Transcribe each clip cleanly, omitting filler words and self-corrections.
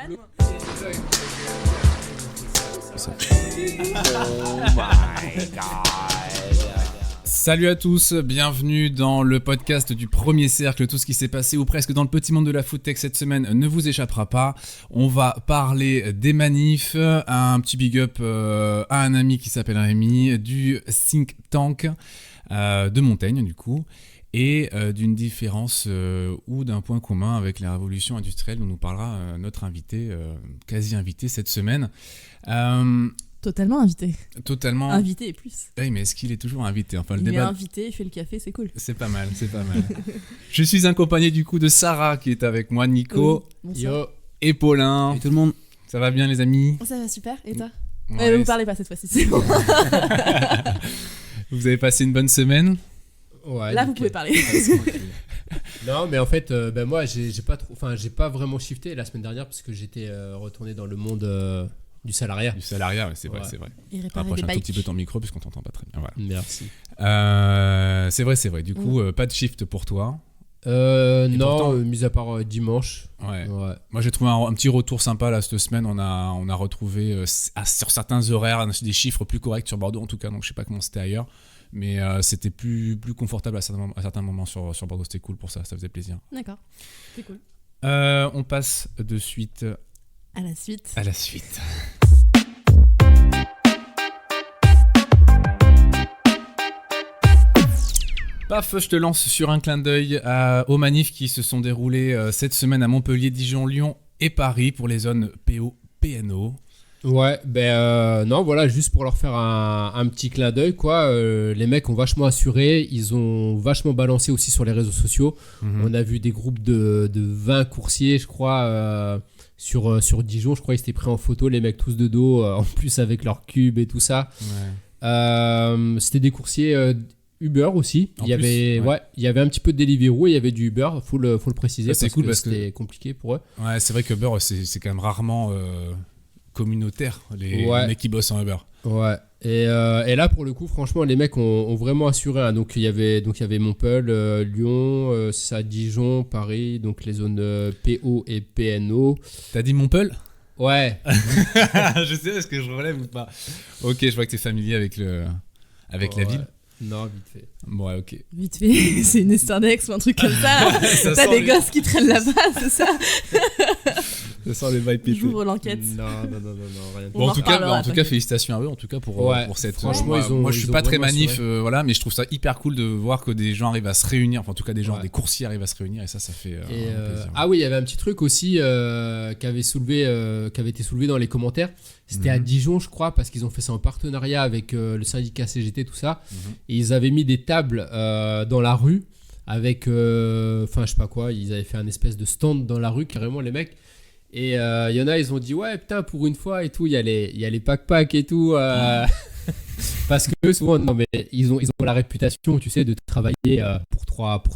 Oh my god. Salut à tous, bienvenue dans le podcast du Premier Cercle. Tout ce qui s'est passé ou presque dans le petit monde de la food tech cette semaine ne vous échappera pas. On va parler des manifs, un petit big up à un ami qui s'appelle Rémi, du think tank de Montaigne du coup, et d'une différence ou d'un point commun avec la révolution industrielle dont nous parlera notre invité, quasi-invité cette semaine. Totalement invité. Totalement. Invité et plus. Oui, mais est-ce qu'il est toujours invité? Enfin, le il débat... est invité, il fait le café, c'est cool. C'est pas mal, c'est pas mal. Je suis accompagné du coup de Sarah qui est avec moi, Nico, Bonsoir. et Paulin. Et tout le monde. Ça va bien les amis? Ça va super, et toi? Ouais, vous parlez pas cette fois-ci, c'est bon. Vous avez passé une bonne semaine? Ouais, Là, vous pouvez parler. Non, mais en fait, moi, j'ai pas vraiment shifté la semaine dernière parce que j'étais retourné dans le monde du salariat. Du salariat, ouais, c'est vrai, Ouais. c'est vrai. Il réparait Rapproche des un tout bikes. petit peu ton micro puisqu'on t'entend pas très bien. Voilà. Merci. C'est vrai. Du coup, pas de shift pour toi. Non, pourtant- mis à part dimanche. Ouais. Ouais. Moi, j'ai trouvé un petit retour sympa là cette semaine. On a retrouvé sur certains horaires des chiffres plus corrects sur Bordeaux en tout cas. Donc, je sais pas comment c'était ailleurs. Mais c'était plus confortable à certains moments sur Bordeaux. C'était cool pour ça faisait plaisir. D'accord, c'est cool. On passe de suite À la suite. à la suite. Paf, je te lance sur un clin d'œil aux manifs qui se sont déroulés cette semaine à Montpellier, Dijon, Lyon et Paris pour les zones PO, PNO. Ouais, non, voilà, juste pour leur faire un petit clin d'œil, quoi. Les mecs ont vachement assuré, ils ont vachement balancé aussi sur les réseaux sociaux. On a vu des groupes de 20 coursiers, je crois, sur Dijon. Je crois qu'ils s'étaient pris en photo, les mecs tous de dos, en plus avec leur cube et tout ça. Ouais. C'était des coursiers Uber aussi. En Il y plus, avait, il y avait un petit peu de Deliveroo et il y avait du Uber, faut le préciser, Ça, c'est cool parce que- c'était compliqué pour eux. Ouais, c'est vrai que Uber, c'est quand même rarement communautaire, les mecs qui bossent en Uber. Ouais. Et là, pour le coup, franchement, les mecs ont vraiment assuré. Hein. Donc, il y avait Montpellier, Lyon, ça, Dijon, Paris, donc les zones PO et PNO. T'as dit Montpellier? Ouais. Je sais, est-ce que je relève ou pas? Ok, je vois que t'es familier avec la Ouais. ville. Non, vite fait. Bon, ouais, ok. Vite fait, c'est une Esterdex ou un truc comme ça. Là. Ça T'as sent des les- gosses qui traînent là-bas, c'est ça? Ça sent les vibes pétées. J'ouvre l'enquête. Non, rien. On en reparlera, En tout cas, félicitations à eux, en tout cas pour cette. Franchement, moi, ils ont- moi, je suis ils ont pas très vraiment manif, assuré. voilà, mais je trouve ça hyper cool de voir que des gens arrivent à se réunir. Enfin, en tout cas, des Ouais. coursiers arrivent à se réunir, et ça fait Et, plaisir. ah oui, il y avait un petit truc aussi qui avait été soulevé dans les commentaires. C'était à Dijon, je crois, parce qu'ils ont fait ça en partenariat avec le syndicat CGT, tout ça. Et ils avaient mis des tables dans la rue avec, je sais pas quoi, ils avaient fait un espèce de stand dans la rue, carrément, les mecs. Et il y en a, ils ont dit, ouais, putain, pour une fois et tout, il y a les pack-pack et tout. Parce que souvent, non, mais ils ont la réputation, tu sais, de travailler pour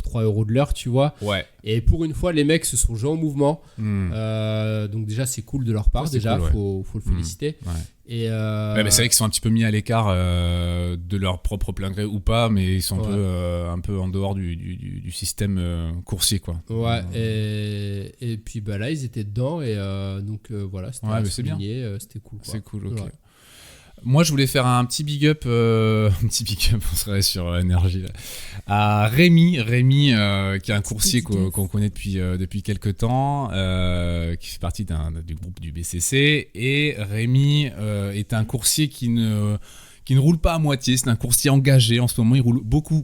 3 euros de l'heure, tu vois. Ouais. Et pour une fois, les mecs se sont joués en mouvement. Donc déjà, c'est cool de leur part. Ça, c'est Déjà, cool, ouais. faut le féliciter. Ouais. Et Ouais, mais c'est vrai qu'ils sont un petit peu mis à l'écart de leur propre plein gré ou pas, mais ils sont un peu en dehors du système coursier, quoi. ouais. Et puis là, ils étaient dedans et donc voilà, c'était Ouais, à mais c'est bien. souligner, c'était cool. Quoi. C'est cool, ok. Ouais. Moi, je voulais faire un petit big up, on serait sur énergie là, à Rémi, qui est un coursier qu'on connaît depuis quelques temps, qui fait partie du groupe du BCC. Et Rémi est un coursier qui ne roule pas à moitié. C'est un coursier engagé en ce moment. Il roule beaucoup,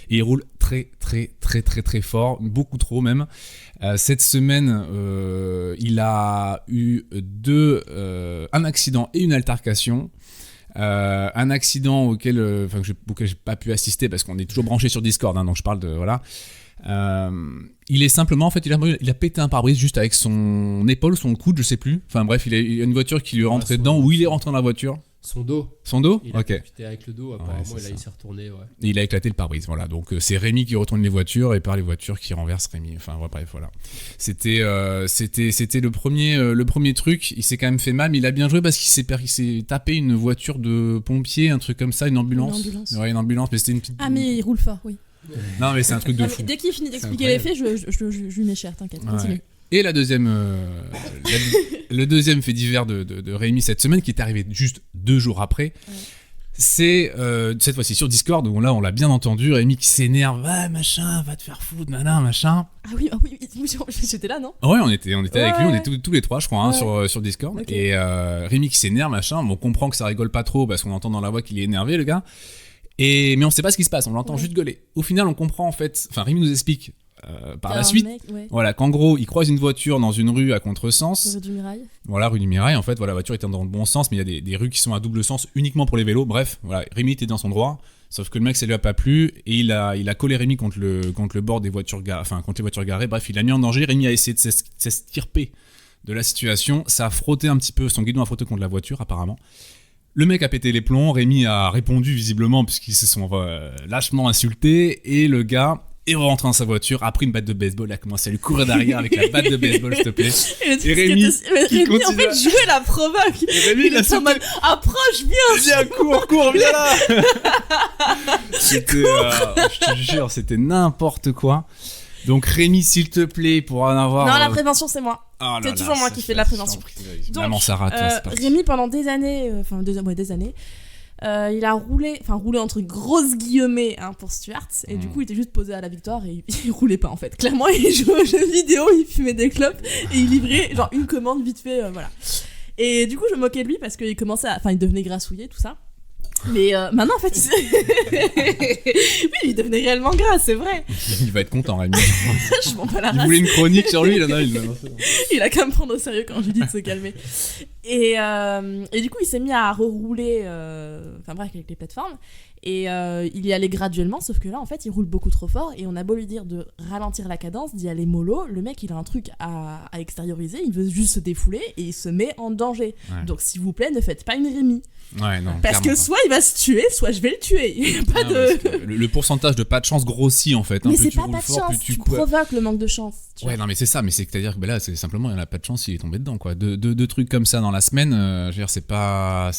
et il roule très, très, très, très, très fort, beaucoup trop même. Cette semaine, il a eu un accident et une altercation. Un accident auquel j'ai pas pu assister parce qu'on est toujours branché sur Discord, hein, donc je parle de voilà. Il est simplement, en fait, il a pété un pare-brise juste avec son épaule, son coude, je sais plus. Enfin bref, il y a une voiture qui lui est rentrée dedans, ou il est rentré dans la voiture. Son dos. Son dos? Il a Ok. profité avec le dos, apparemment, c'est et là, ça. il s'est retourné. Ouais. Et il a éclaté le pare-brise, voilà. Donc c'est Rémi qui retourne les voitures et par les voitures qui renverse Rémi. Enfin bref, voilà. C'était le premier truc. Il s'est quand même fait mal, mais il a bien joué parce qu'il s'est tapé une voiture de pompier, un truc comme ça, une ambulance. Ouais, une ambulance, mais c'était une petite. Ah, mais il roule fort, oui. Non, mais c'est un truc de Ah, mais fou. dès qu'il finit d'expliquer les faits, je lui mets cher, t'inquiète, continue. Ouais. Et le deuxième fait divers de Rémi cette semaine, qui est arrivé juste 2 jours après, c'est cette fois-ci sur Discord, où là on l'a bien entendu, Rémi qui s'énerve, ouais machin, va te faire foutre, machin. Ah oui, j'étais là, non? Ouais, on était avec lui, on était tous les trois, je crois, sur Discord. Ok. Et Rémi qui s'énerve, machin, on comprend que ça rigole pas trop parce qu'on entend dans la voix qu'il est énervé, le gars. Mais on sait pas ce qui se passe, on l'entend juste gueuler. Au final, on comprend en fait, enfin Rémi nous explique par la suite, voilà, qu'en gros, il croise une voiture dans une rue à contresens. Rue du Mirail. Voilà, rue du Mirail, en fait, voilà, la voiture était dans le bon sens, mais il y a des rues qui sont à double sens uniquement pour les vélos. Bref, voilà, Rémi était dans son droit, sauf que le mec, ça lui a pas plu, et il a collé Rémi contre le bord des voitures contre les voitures garées. Bref, il l'a mis en danger. Rémi a essayé de s'extirper de la situation. Ça a frotté un petit peu, son guidon a frotté contre la voiture, apparemment. Le mec a pété les plombs, Rémi a répondu visiblement, puisqu'ils se sont lâchement insultés, et le gars est rentré dans sa voiture, a pris une batte de baseball, a commencé à lui courir derrière avec la batte de baseball, s'il te plaît. Et Rémi, continue en fait, jouait la provoque. Et Rémi, il a en mode, approche, viens. cours, viens là. C'était, je te jure, c'était n'importe quoi. Donc Rémi, s'il te plaît, pour en avoir... Non, la prévention, c'est moi. Oh c'est toujours moi qui fais de la prévention. Maman, ça rate, c'est parti. Rémi, pendant des années, il a roulé entre grosses guillemets pour Stuart, et du coup il était juste posé à la victoire et il roulait pas en fait. Clairement, il jouait aux jeux vidéo, il fumait des clopes et il livrait genre une commande vite fait, voilà. Et du coup je me moquais de lui parce qu'il il devenait grassouillé, tout ça. Mais maintenant en fait oui, il devenait réellement gras, c'est vrai. Il va être content, Rémi. Je m'en bats la race. Il voulait une chronique sur lui, là, non, il a qu'à me prendre au sérieux quand je lui dis de se calmer. Et du coup il s'est mis à rerouler avec les plateformes, et il y allait graduellement, sauf que là en fait il roule beaucoup trop fort, et on a beau lui dire de ralentir la cadence, d'y aller mollo, le mec il a un truc à extérioriser, il veut juste se défouler et il se met en danger. Donc s'il vous plaît, ne faites pas une Rémi. Ouais, non, parce que soit il va se tuer, soit je vais le tuer. Il y a pas le pourcentage de pas de chance grossit en fait. Mais plus c'est tu pas roules de fort, chance, plus tu provoques le manque de chance. Ouais, non mais c'est ça, mais c'est-à-dire que là c'est simplement il en a pas de chance, il est tombé dedans quoi. Deux trucs comme ça dans la semaine, je veux dire c'est pas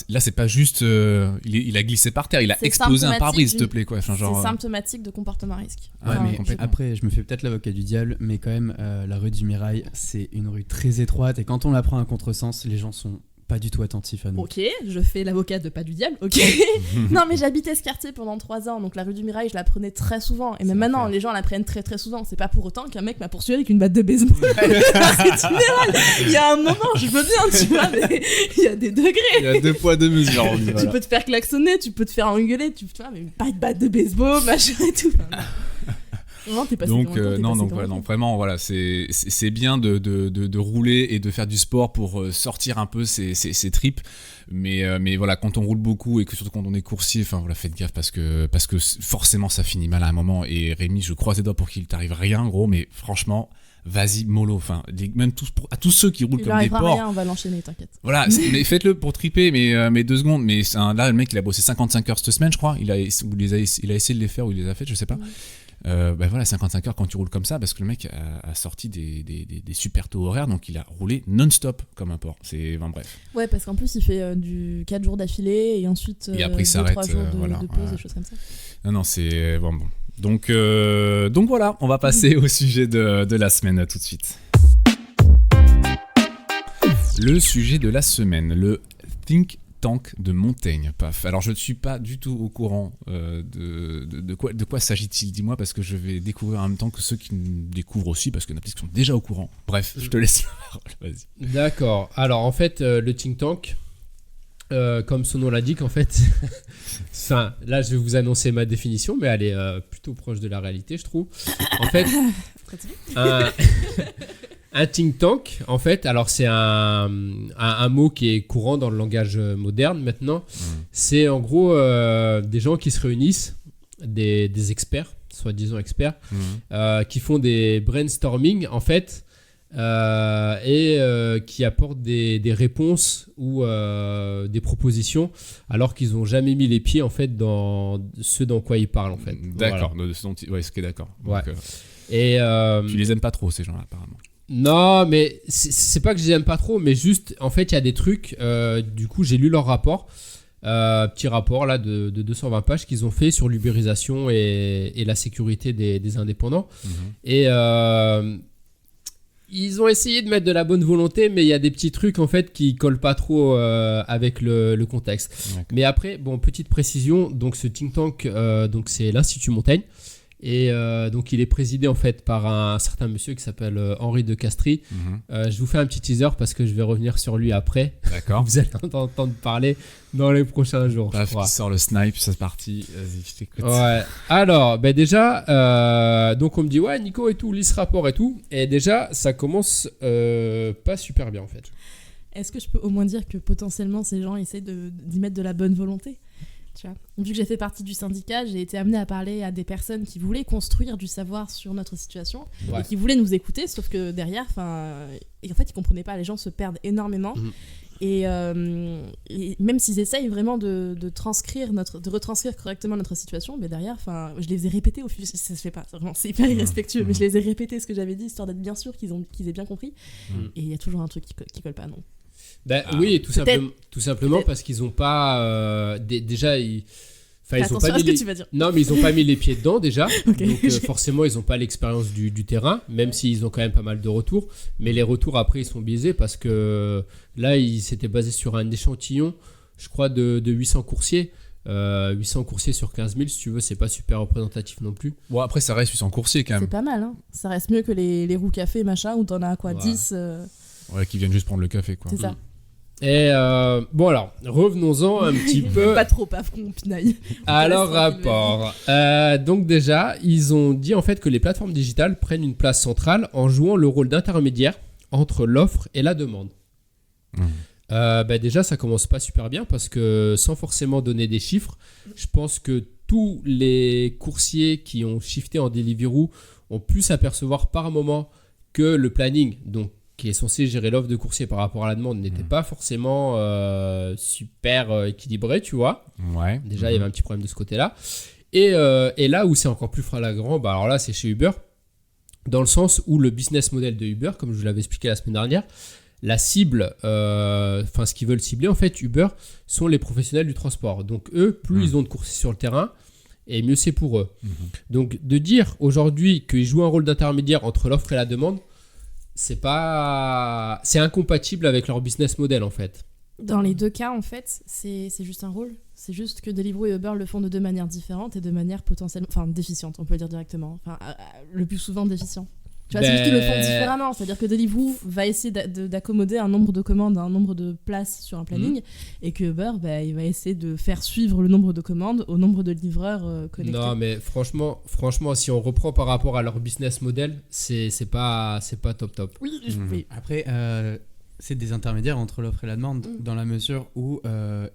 juste il a glissé par terre, il a explosé un pare-brise, s'il te plaît quoi. C'est symptomatique de comportement à risque. Ouais, mais après je me fais peut-être l'avocat du diable, mais quand même la rue du Mirail, c'est une rue très étroite, et quand on la prend à contresens, les gens sont pas du tout attentif à nous. Ok, je fais l'avocate de pas du diable, ok. Non mais j'habitais ce quartier pendant 3 ans, donc la rue du Mirail je la prenais très souvent, et même maintenant les gens la prennent très très souvent. C'est pas pour autant qu'un mec m'a poursuivi avec une batte de baseball. Il y a un moment, je veux bien, tu vois, mais il y a des degrés. Il y a 2 poids 2 mesures. Tu peux te faire klaxonner, tu peux te faire engueuler, tu vois, mais pas de batte de baseball, machin et tout. Non, t'es passé donc vraiment voilà, c'est bien de rouler et de faire du sport pour sortir un peu ses tripes, mais voilà, quand on roule beaucoup et que surtout quand on est coursier, enfin voilà, faites gaffe parce que forcément ça finit mal à un moment. Et Rémi, je croise les doigts pour qu'il t'arrive rien gros, mais franchement vas-y mollo, enfin même à tous ceux qui roulent comme des porcs, rien, on va l'enchaîner, t'inquiète. Voilà, mais faites-le pour triper, mais 2 secondes. Mais là le mec il a bossé 55 heures cette semaine, je crois, il a essayé de les faire ou il les a faites, je sais pas. Voilà, 55 heures quand tu roules comme ça, parce que le mec a sorti des super taux horaires, donc il a roulé non-stop comme un porc. C'est bref. Ouais, parce qu'en plus il fait du 4 jours d'affilée et ensuite et après, 2-3 jours de pause, des choses comme ça. Non, c'est bon. Donc voilà, on va passer au sujet de la semaine tout de suite. Le sujet de la semaine, le Think Tank de Montaigne, paf. Alors je ne suis pas du tout au courant de quoi s'agit-il, dis-moi, parce que je vais découvrir en même temps que ceux qui me découvrent aussi, parce qu'il y en a peut-être qui sont déjà au courant. Bref, je te laisse la parole, vas-y. D'accord, alors en fait le think tank, comme son nom l'indique en fait, enfin, là je vais vous annoncer ma définition, mais elle est plutôt proche de la réalité je trouve. En fait, un think tank, en fait, alors c'est un mot qui est courant dans le langage moderne maintenant. C'est en gros des gens qui se réunissent, des experts, soi-disant experts, qui font des brainstorming en fait, et qui apportent des réponses ou des propositions alors qu'ils n'ont jamais mis les pieds en fait dans ce dans quoi ils parlent en fait. D'accord, voilà. Ouais, c'est d'accord. Ouais. Donc, et tu les aimes pas trop ces gens-là apparemment. Non, mais c'est pas que je les aime pas trop, mais juste en fait il y a des trucs, du coup j'ai lu leur rapport, petit rapport là de 220 pages qu'ils ont fait sur l'ubérisation et la sécurité des indépendants. Et Ils ont essayé de mettre de la bonne volonté, mais il y a des petits trucs en fait qui collent pas trop avec le contexte. D'accord. Mais après, bon, petite précision, donc ce think tank, donc c'est l'Institut Montaigne. Et donc il est présidé en fait par un certain monsieur qui s'appelle Henri de Castries. Je vous fais un petit teaser parce que je vais revenir sur lui après. D'accord. Vous allez en entendre parler dans les prochains jours. Paf, je crois. qui sort le snipe, c'est parti. Vas-y, je t'écoute. Ouais. Alors, ben déjà, donc on me dit ouais Nico et tout, lis ce rapport et tout. Et déjà, ça commence pas super bien en fait. Est-ce que je peux au moins dire que potentiellement ces gens essaient d'y mettre de la bonne volonté? Tu vois. Vu que j'ai fait partie du syndicat, j'ai été amenée à parler à des personnes qui voulaient construire du savoir sur notre situation Ouais. et qui voulaient nous écouter, sauf que derrière, et en fait, ils comprenaient pas, les gens se perdent énormément. Et même s'ils essayent vraiment de retranscrire correctement notre situation, mais derrière, je les ai répétés au fil, ça se fait pas, vraiment, c'est hyper irrespectueux, mais je les ai répétés ce que j'avais dit, histoire d'être bien sûr qu'ils aient bien compris. Et il y a toujours un truc qui colle pas, non. Ben, oui, tout simplement parce qu'ils ont pas déjà ils ont pas mis que tu vas dire. Non, mais ils ont pas mis les pieds dedans déjà. Okay. Donc forcément, ils ont pas l'expérience du terrain, même s'ils ont quand même pas mal de retours, mais les retours après ils sont biaisés parce que là, ils s'étaient basés sur un échantillon, je crois de 800 coursiers. 800 coursiers sur 15 000, si tu veux, c'est pas super représentatif non plus. Bon, après, ça reste 800 coursiers quand même. C'est pas mal, hein. Ça reste mieux que les roues café, machin, où t'en as quoi, Ouais. 10 Ouais, qui viennent juste prendre le café, quoi. C'est ça. Et bon alors, revenons-en un petit peu Pas trop paf qu'on pinaille. à leur reste tranquille, rapport. Donc déjà, ils ont dit en fait que les plateformes digitales prennent une place centrale en jouant le rôle d'intermédiaire entre l'offre et la demande. Déjà, ça commence pas super bien parce que sans forcément donner des chiffres, je pense que tous les coursiers qui ont shifté en Deliveroo ont pu s'apercevoir par moment que le planning, donc qui est censé gérer l'offre de coursier par rapport à la demande, n'était pas forcément super équilibré, tu vois. Ouais. Déjà, il y avait un petit problème de ce côté-là. Et là où c'est encore plus flagrant, alors là, c'est chez Uber, dans le sens où le business model de Uber, comme je vous l'avais expliqué la semaine dernière, la cible, ce qu'ils veulent cibler, en fait, Uber, sont les professionnels du transport. Donc eux, plus ils ont de coursiers sur le terrain, et mieux c'est pour eux. Donc de dire aujourd'hui qu'ils jouent un rôle d'intermédiaire entre l'offre et la demande, c'est incompatible avec leur business model en fait. Dans les deux cas, en fait, c'est juste un rôle. C'est juste que Deliveroo et Uber le font de deux manières différentes et de manière potentiellement... déficiente, on peut le dire directement. Le plus souvent déficient. Tu vois, c'est juste qu'ils le font différemment. C'est-à-dire que Deliveroo va essayer d'accommoder un nombre de commandes, un nombre de places sur un planning, et que Uber, il va essayer de faire suivre le nombre de commandes au nombre de livreurs connectés. Non, mais franchement, si on reprend par rapport à leur business model, c'est pas top. Oui, Après, c'est des intermédiaires entre l'offre et la demande, dans la mesure où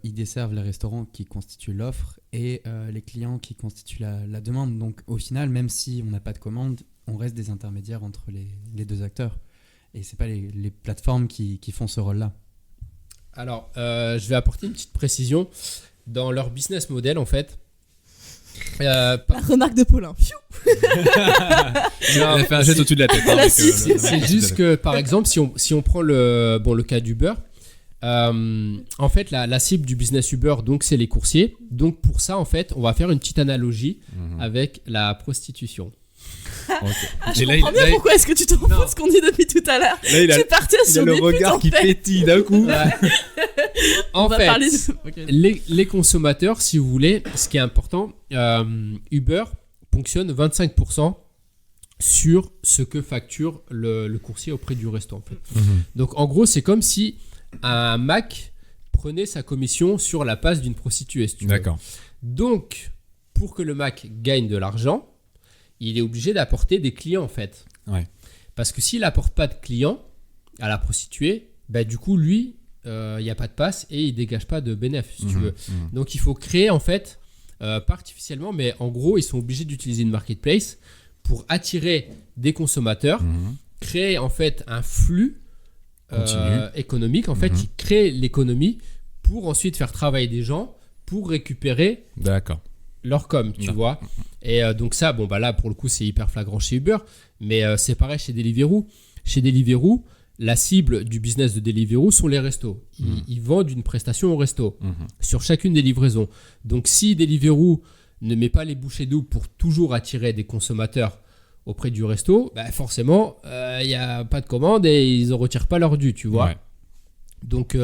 ils desservent les restaurants qui constituent l'offre et les clients qui constituent la demande. Donc au final, même si on n'a pas de commande, on reste des intermédiaires entre les deux acteurs. Et c'est pas les plateformes qui font ce rôle-là. Alors, je vais apporter une petite précision. Dans leur business model, en fait... La remarque de Paulin. Elle a fait un jet au-dessus de la tête. C'est juste que, par exemple, si on prend le cas d'Uber, en fait, la cible du business Uber, donc, c'est les coursiers. Donc, pour ça, en fait, on va faire une petite analogie avec la prostitution. Je comprends bien pourquoi est-ce que tu t'en fous de ce qu'on dit depuis tout à l'heure. Là, il a le regard qui pétille d'un coup. En fait, les consommateurs, si vous voulez, ce qui est important, Uber ponctionne 25% sur ce que facture le coursier auprès du resto. En fait. Donc, en gros, c'est comme si un Mac prenait sa commission sur la passe d'une prostituée. Si tu veux. D'accord. Donc, pour que le Mac gagne de l'argent, il est obligé d'apporter des clients en fait. Ouais. Parce que s'il n'apporte pas de clients à la prostituée, du coup lui, il n'y a pas de passe et il ne dégage pas de bénéfice si tu veux. Donc il faut créer en fait, pas artificiellement, mais en gros ils sont obligés d'utiliser une marketplace pour attirer des consommateurs, créer en fait un flux économique en fait qui crée l'économie pour ensuite faire travailler des gens pour récupérer leur com, tu vois. Et donc ça, là pour le coup c'est hyper flagrant chez Uber, mais c'est pareil chez Deliveroo. Chez Deliveroo, la cible du business de Deliveroo sont les restos. Ils vendent une prestation au resto sur chacune des livraisons. Donc si Deliveroo ne met pas les bouchées doubles pour toujours attirer des consommateurs auprès du resto, bah forcément, il n'y a pas de commande et ils ne retirent pas leur dû, tu vois. Ouais. Donc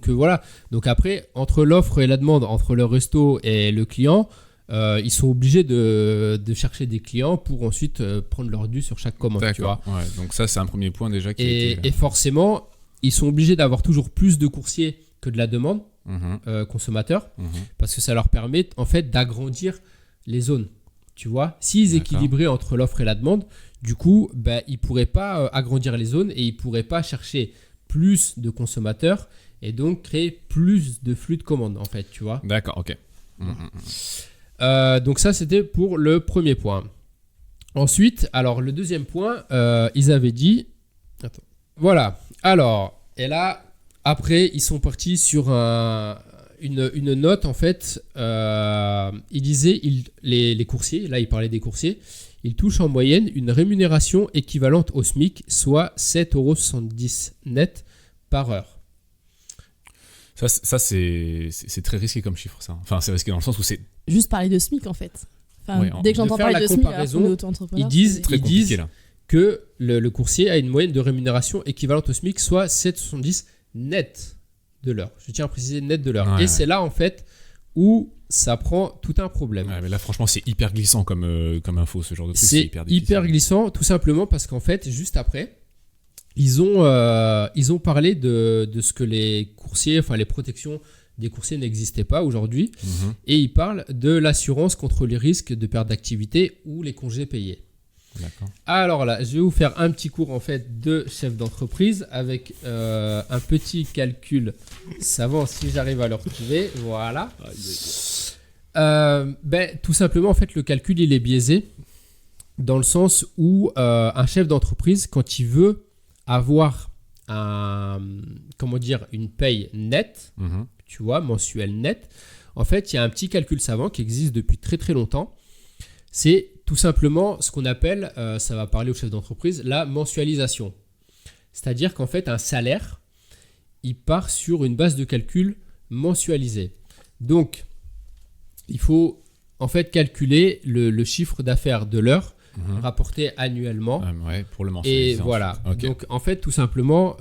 voilà. Donc après, entre l'offre et la demande, entre le resto et le client, ils sont obligés de chercher des clients pour ensuite prendre leur dû sur chaque commande, tu vois. Ouais, donc ça, c'est un premier point déjà qui a été... Et forcément, ils sont obligés d'avoir toujours plus de coursiers que de la demande consommateurs, parce que ça leur permet en fait d'agrandir les zones. Tu vois, s'ils équilibraient entre l'offre et la demande, du coup, bah, ils ne pourraient pas agrandir les zones et ils ne pourraient pas chercher plus de consommateurs et donc créer plus de flux de commandes, en fait, tu vois. D'accord, ok. Donc ça, c'était pour le premier point. Ensuite, alors le deuxième point, ils avaient dit... Attends. Voilà. Alors, et là, après, ils sont partis sur une note, en fait. Ils disaient, les coursiers, là, ils parlaient des coursiers, ils touchent en moyenne une rémunération équivalente au SMIC, soit 7,70 € net par heure. Ça c'est très risqué comme chiffre, ça. Enfin, c'est risqué dans le sens où c'est... Juste parler de SMIC, en fait. Enfin, Ouais, dès que j'entends faire parler la de SMIC, comparaison, alors qu'on est auto-entrepreneur, ils disent- c'est- très Ils compliqué, disent- là. Que le coursier a une moyenne de rémunération équivalente au SMIC, soit 7,70 net de l'heure. Je tiens à préciser net de l'heure. Ouais, Et c'est là, en fait, où ça prend tout un problème. Ouais, mais là, franchement, c'est hyper glissant comme info, ce genre de truc. C'est hyper difficile. hyper glissant, tout simplement parce qu'en fait, juste après, ils ont parlé de ce que les coursiers, enfin les protections des coursiers n'existaient pas aujourd'hui. Et ils parlent de l'assurance contre les risques de perte d'activité ou les congés payés. D'accord. Alors là, je vais vous faire un petit cours en fait de chef d'entreprise avec un petit calcul savant si j'arrive à le retrouver. Voilà. Tout simplement, en fait, le calcul il est biaisé dans le sens où un chef d'entreprise, quand il veut avoir une paye nette, tu vois, mensuelle nette, en fait, il y a un petit calcul savant qui existe depuis très très longtemps. C'est tout simplement ce qu'on appelle, ça va parler au chef d'entreprise, la mensualisation. C'est-à-dire qu'en fait, un salaire, il part sur une base de calcul mensualisée. Donc, il faut en fait calculer le chiffre d'affaires de l'heure rapporté annuellement. Ouais, pour le mensualiser. Et voilà. Ok. Donc, en fait, tout simplement,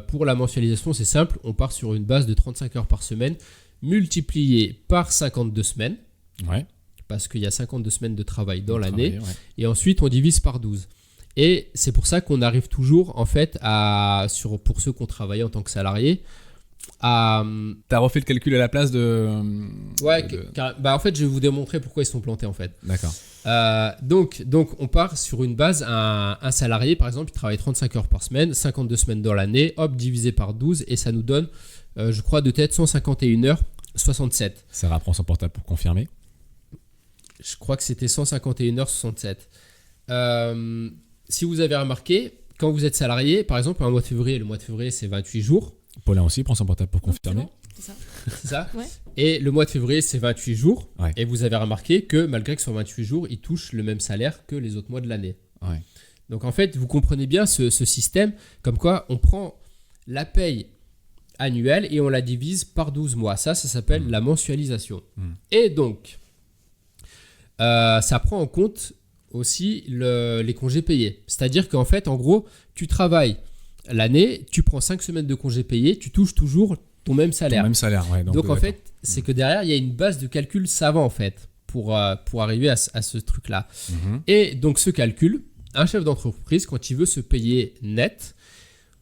pour la mensualisation, c'est simple. On part sur une base de 35 heures par semaine multipliée par 52 semaines. Ouais. Parce qu'il y a 52 semaines de travail dans l'année. Travailler, ouais. Et ensuite, on divise par 12. Et c'est pour ça qu'on arrive toujours, en fait, pour ceux qui ont travaillé en tant que salariés, à... T'as refait le calcul à la place de... Ouais, de- en fait, je vais vous démontrer pourquoi ils sont plantés, en fait. D'accord. Donc, on part sur une base, un salarié, par exemple, il travaille 35 heures par semaine, 52 semaines dans l'année, hop, divisé par 12, et ça nous donne, je crois, de tête 151 heures 67. Sarah prend son portable pour confirmer. Je crois que c'était 151h67. Si vous avez remarqué, quand vous êtes salarié, par exemple, un mois de février, le mois de février, c'est 28 jours. Paulin aussi prend son portable pour Non, c'est confirmer. bon, c'est ça. C'est ça. Ouais. Et le mois de février, c'est 28 jours. Ouais. Et vous avez remarqué que malgré que sur 28 jours, il touche le même salaire que les autres mois de l'année. Ouais. Donc en fait, vous comprenez bien ce système, comme quoi on prend la paye annuelle et on la divise par 12 mois. Ça s'appelle la mensualisation. Et donc, ça prend en compte aussi les congés payés. C'est-à-dire qu'en fait, en gros, tu travailles l'année, tu prends 5 semaines de congés payés, tu touches toujours ton même salaire. Ton même salaire, ouais. Donc en fait, c'est que derrière, il y a une base de calcul savant en fait pour arriver à ce truc-là. Et donc ce calcul, un chef d'entreprise, quand il veut se payer net,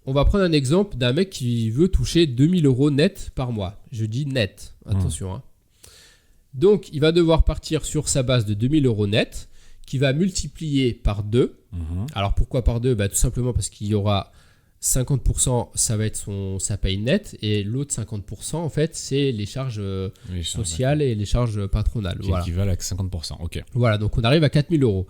on va prendre un exemple d'un mec qui veut toucher 2000 € net par mois. Je dis net, attention. Hein. Donc il va devoir partir sur sa base de 2000 € net, qui va multiplier par 2. Alors pourquoi par 2 ? Tout simplement parce qu'il y aura 50%, ça va être sa paye nette, et l'autre 50%, en fait, c'est les charges sociales et les charges patronales. Qui Voilà. équivalent à 50%. Ok. Voilà, donc on arrive à 4000 €.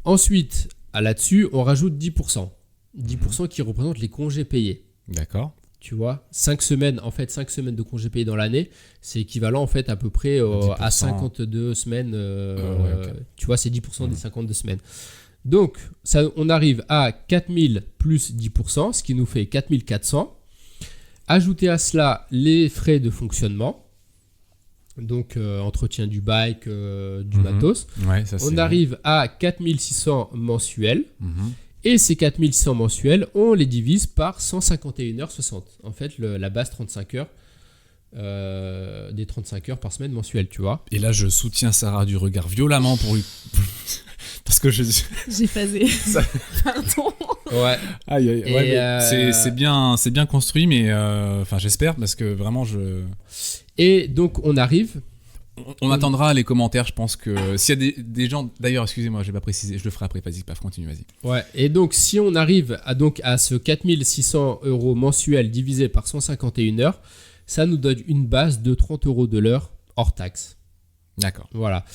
Ensuite, là-dessus, on rajoute 10%. 10% qui représentent les congés payés. D'accord. Tu vois, 5 semaines de congés payés dans l'année, c'est équivalent en fait à peu près 10%. à 52 semaines. Ouais, ok. Tu vois, c'est 10% des 52 semaines. Donc, on arrive à 4000 plus 10%, ce qui nous fait 4400. Ajoutez à cela les frais de fonctionnement. Donc, entretien du bike, du matos. Ouais, ça, On arrive à 4600 mensuels. Mhm. Et ces 4600 mensuels, on les divise par 151h60. En fait, la base 35 heures, des 35 heures par semaine mensuelles, tu vois. Et là, je soutiens Sarah du regard violemment parce que J'ai phasé. Pardon. Ouais. Aïe, aïe, ouais, Et, mais c'est bien construit, mais enfin j'espère parce que vraiment Et donc, on arrive. on attendra les commentaires. Je pense que s'il y a des gens, d'ailleurs, excusez-moi, je vais pas préciser, je le ferai après. Vas-y, paf, continue, vas-y. Ouais. Et donc, si on arrive à ce 4600 euros mensuel divisé par 151 heures, ça nous donne une base de 30 euros de l'heure hors taxe. D'accord. Voilà.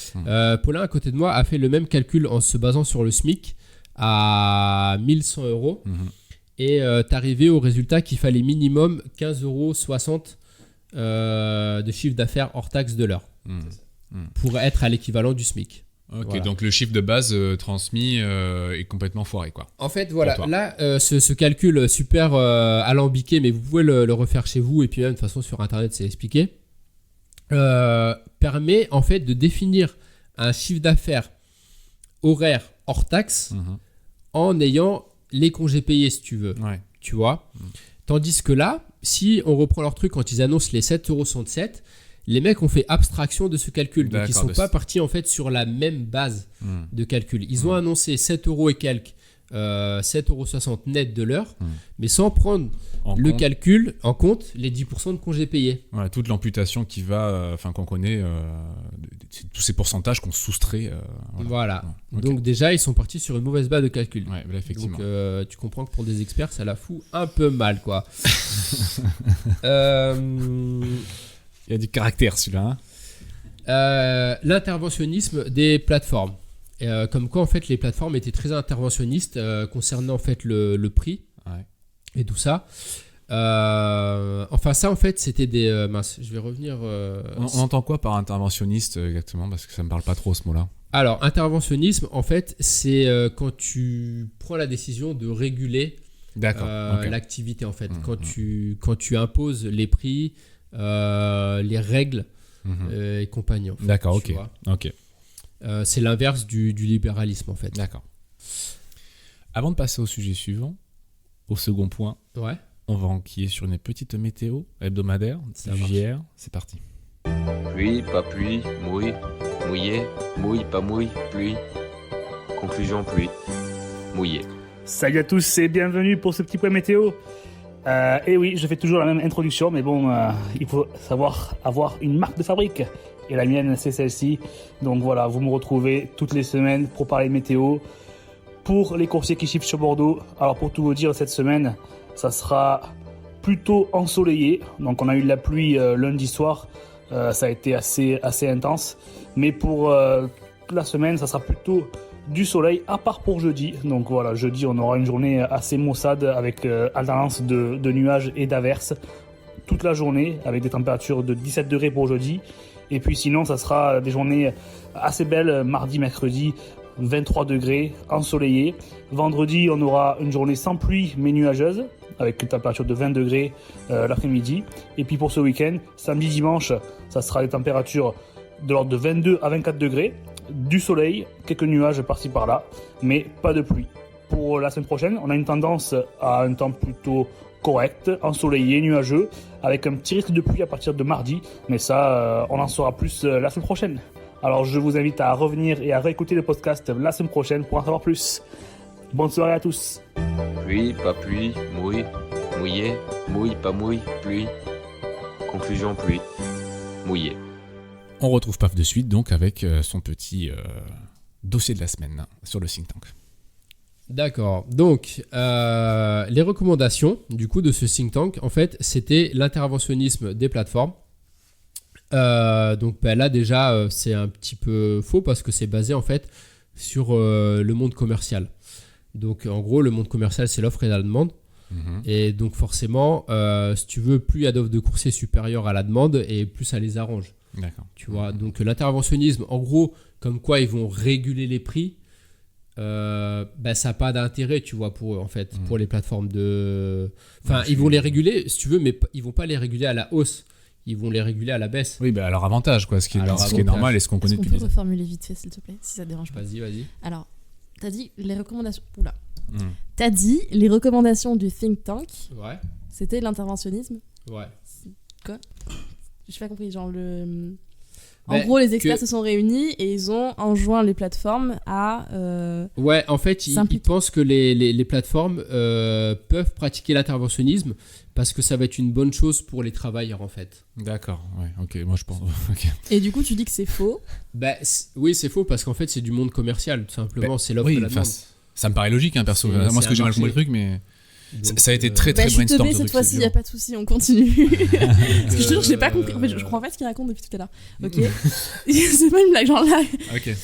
Paulin, à côté de moi, a fait le même calcul en se basant sur le SMIC à 1100 euros. Mhm. Et t'es arrivé au résultat qu'il fallait minimum 15,60 euros de chiffre d'affaires hors taxe de l'heure pour être à l'équivalent du SMIC. Ok, Voilà. donc le chiffre de base transmis est complètement foiré, quoi. En fait, voilà, Pour toi. là, ce calcul super alambiqué, mais vous pouvez le refaire chez vous, et puis même de toute façon sur Internet, c'est expliqué, permet en fait de définir un chiffre d'affaires horaire hors taxe Mhm. en ayant les congés payés, si tu veux. Ouais. Tu vois. Tandis que là, si on reprend leur truc quand ils annoncent les 7,67 €, les mecs ont fait abstraction de ce calcul. Donc, ils D'accord, sont pas partis en fait sur la même base Mhm. de calcul. Ils ont annoncé 7 euros et quelques, 7,60 € net de l'heure, mais sans prendre En le compte, calcul en compte les 10% de congés payés. voilà, toute l'amputation qui va, enfin qu'on connaît, tous ces pourcentages qu'on soustrait. Voilà. Ouais, ok. Donc déjà, ils sont partis sur une mauvaise base de calcul. Ouais, là, effectivement. Donc tu comprends que pour des experts, ça la fout un peu mal, quoi. Il y a du caractère celui-là. Hein. L'interventionnisme des plateformes. Comme quoi, en fait, les plateformes étaient très interventionnistes concernant en fait le prix Ouais. et tout ça. Enfin, ça, en fait, c'était des... mince, je vais revenir... On entend quoi par interventionniste exactement? Parce que ça me parle pas trop ce mot-là. Alors, interventionnisme, en fait, c'est quand tu prends la décision de réguler D'accord. Ok. l'activité, en fait. Quand tu imposes les prix, les règles Mhm. et compagnie. En fait, D'accord, tu ok. vois. Ok. C'est l'inverse du libéralisme, en fait. D'accord. Avant de passer au sujet suivant, au second point, Ouais. on va enquiller sur une petite météo hebdomadaire Ça du marche. JR. C'est parti. Pluie, pas pluie, mouille, mouillé, mouille, pas mouille, pluie. Conclusion, pluie, mouillé. Salut à tous et bienvenue pour ce petit point météo. Et oui, je fais toujours la même introduction, mais bon, il faut savoir avoir une marque de fabrique. Et la mienne, c'est celle-ci. Donc voilà, vous me retrouvez toutes les semaines pour parler météo. Pour les coursiers qui shiftent sur Bordeaux, alors pour tout vous dire, cette semaine, ça sera plutôt ensoleillé. Donc on a eu de la pluie lundi soir, ça a été assez intense. Mais pour la semaine, ça sera plutôt du soleil, à part pour jeudi. Donc voilà, jeudi, on aura une journée assez maussade avec alternance de nuages et d'averses toute la journée, avec des températures de 17 degrés pour jeudi. Et puis sinon, ça sera des journées assez belles, mardi, mercredi, 23 degrés, ensoleillé. Vendredi, on aura une journée sans pluie, mais nuageuse, avec une température de 20 degrés l'après-midi. Et puis pour ce week-end, samedi, dimanche, ça sera des températures de l'ordre de 22 à 24 degrés, du soleil, quelques nuages par-ci par-là, mais pas de pluie. Pour la semaine prochaine, on a une tendance à un temps plutôt correct, ensoleillé, nuageux, avec un petit risque de pluie à partir de mardi, mais ça, on en saura plus la semaine prochaine. Alors je vous invite à revenir et à réécouter le podcast la semaine prochaine pour en savoir plus. Bonne soirée à tous. Pluie, pas pluie, mouille, mouillé, mouille, pas mouille, pluie. Conclusion, pluie, mouillé. On retrouve Paf de suite donc avec son petit dossier de la semaine sur le think tank. D'accord. Donc, les recommandations du coup de ce think tank, en fait, c'était l'interventionnisme des plateformes. Donc là déjà, c'est un petit peu faux parce que c'est basé en fait sur le monde commercial. Donc en gros, le monde commercial, c'est l'offre et la demande. Et donc forcément, si tu veux, plus il y a d'offres de coursiers supérieures à la demande et plus ça les arrange. D'accord. Tu vois. Donc l'interventionnisme, en gros, comme quoi ils vont réguler les prix, ça n'a pas d'intérêt, tu vois, pour eux, en fait, pour les plateformes de... Enfin, ils vont les réguler, si tu veux, mais ils vont pas les réguler à la hausse. ils vont les réguler à la baisse. Oui, à leur avantage, quoi, ce qui est avantage. normal et ce qu'on Est-ce connaît qu'on depuis peut reformuler vite fait, s'il te plaît, si ça te dérange pas? Vas-y. Alors, t'as dit les recommandations. Oula. Hmm. T'as dit les recommandations du think tank, Ouais. c'était l'interventionnisme. Ouais. J'ai pas compris, genre le. En Ben, gros, les experts que- se sont réunis et ils ont enjoint les plateformes à. Ouais, en fait, ils S'impliquer. pensent que les plateformes peuvent pratiquer l'interventionnisme parce que ça va être une bonne chose pour les travailleurs, en fait. D'accord, ouais, ok, moi je pense. Ok. Et du coup, tu dis que c'est faux. Oui, c'est faux parce qu'en fait, c'est du monde commercial, tout simplement. C'est l'offre Oui, et la demande. ça me paraît logique, hein, perso. C'est- Moi, c'est ce que un j'ai mal compris le marché. truc, mais Donc, ça a été très Bah, s'il te brainstorm. plaît, ce cette truc, fois-ci, c'est il n'y a dur. pas de souci, on continue. Parce que je te jure, j'ai pas compris. En fait, je comprends pas ce qu'il raconte depuis tout à l'heure. Ok. C'est pas une blague, genre là. Ok.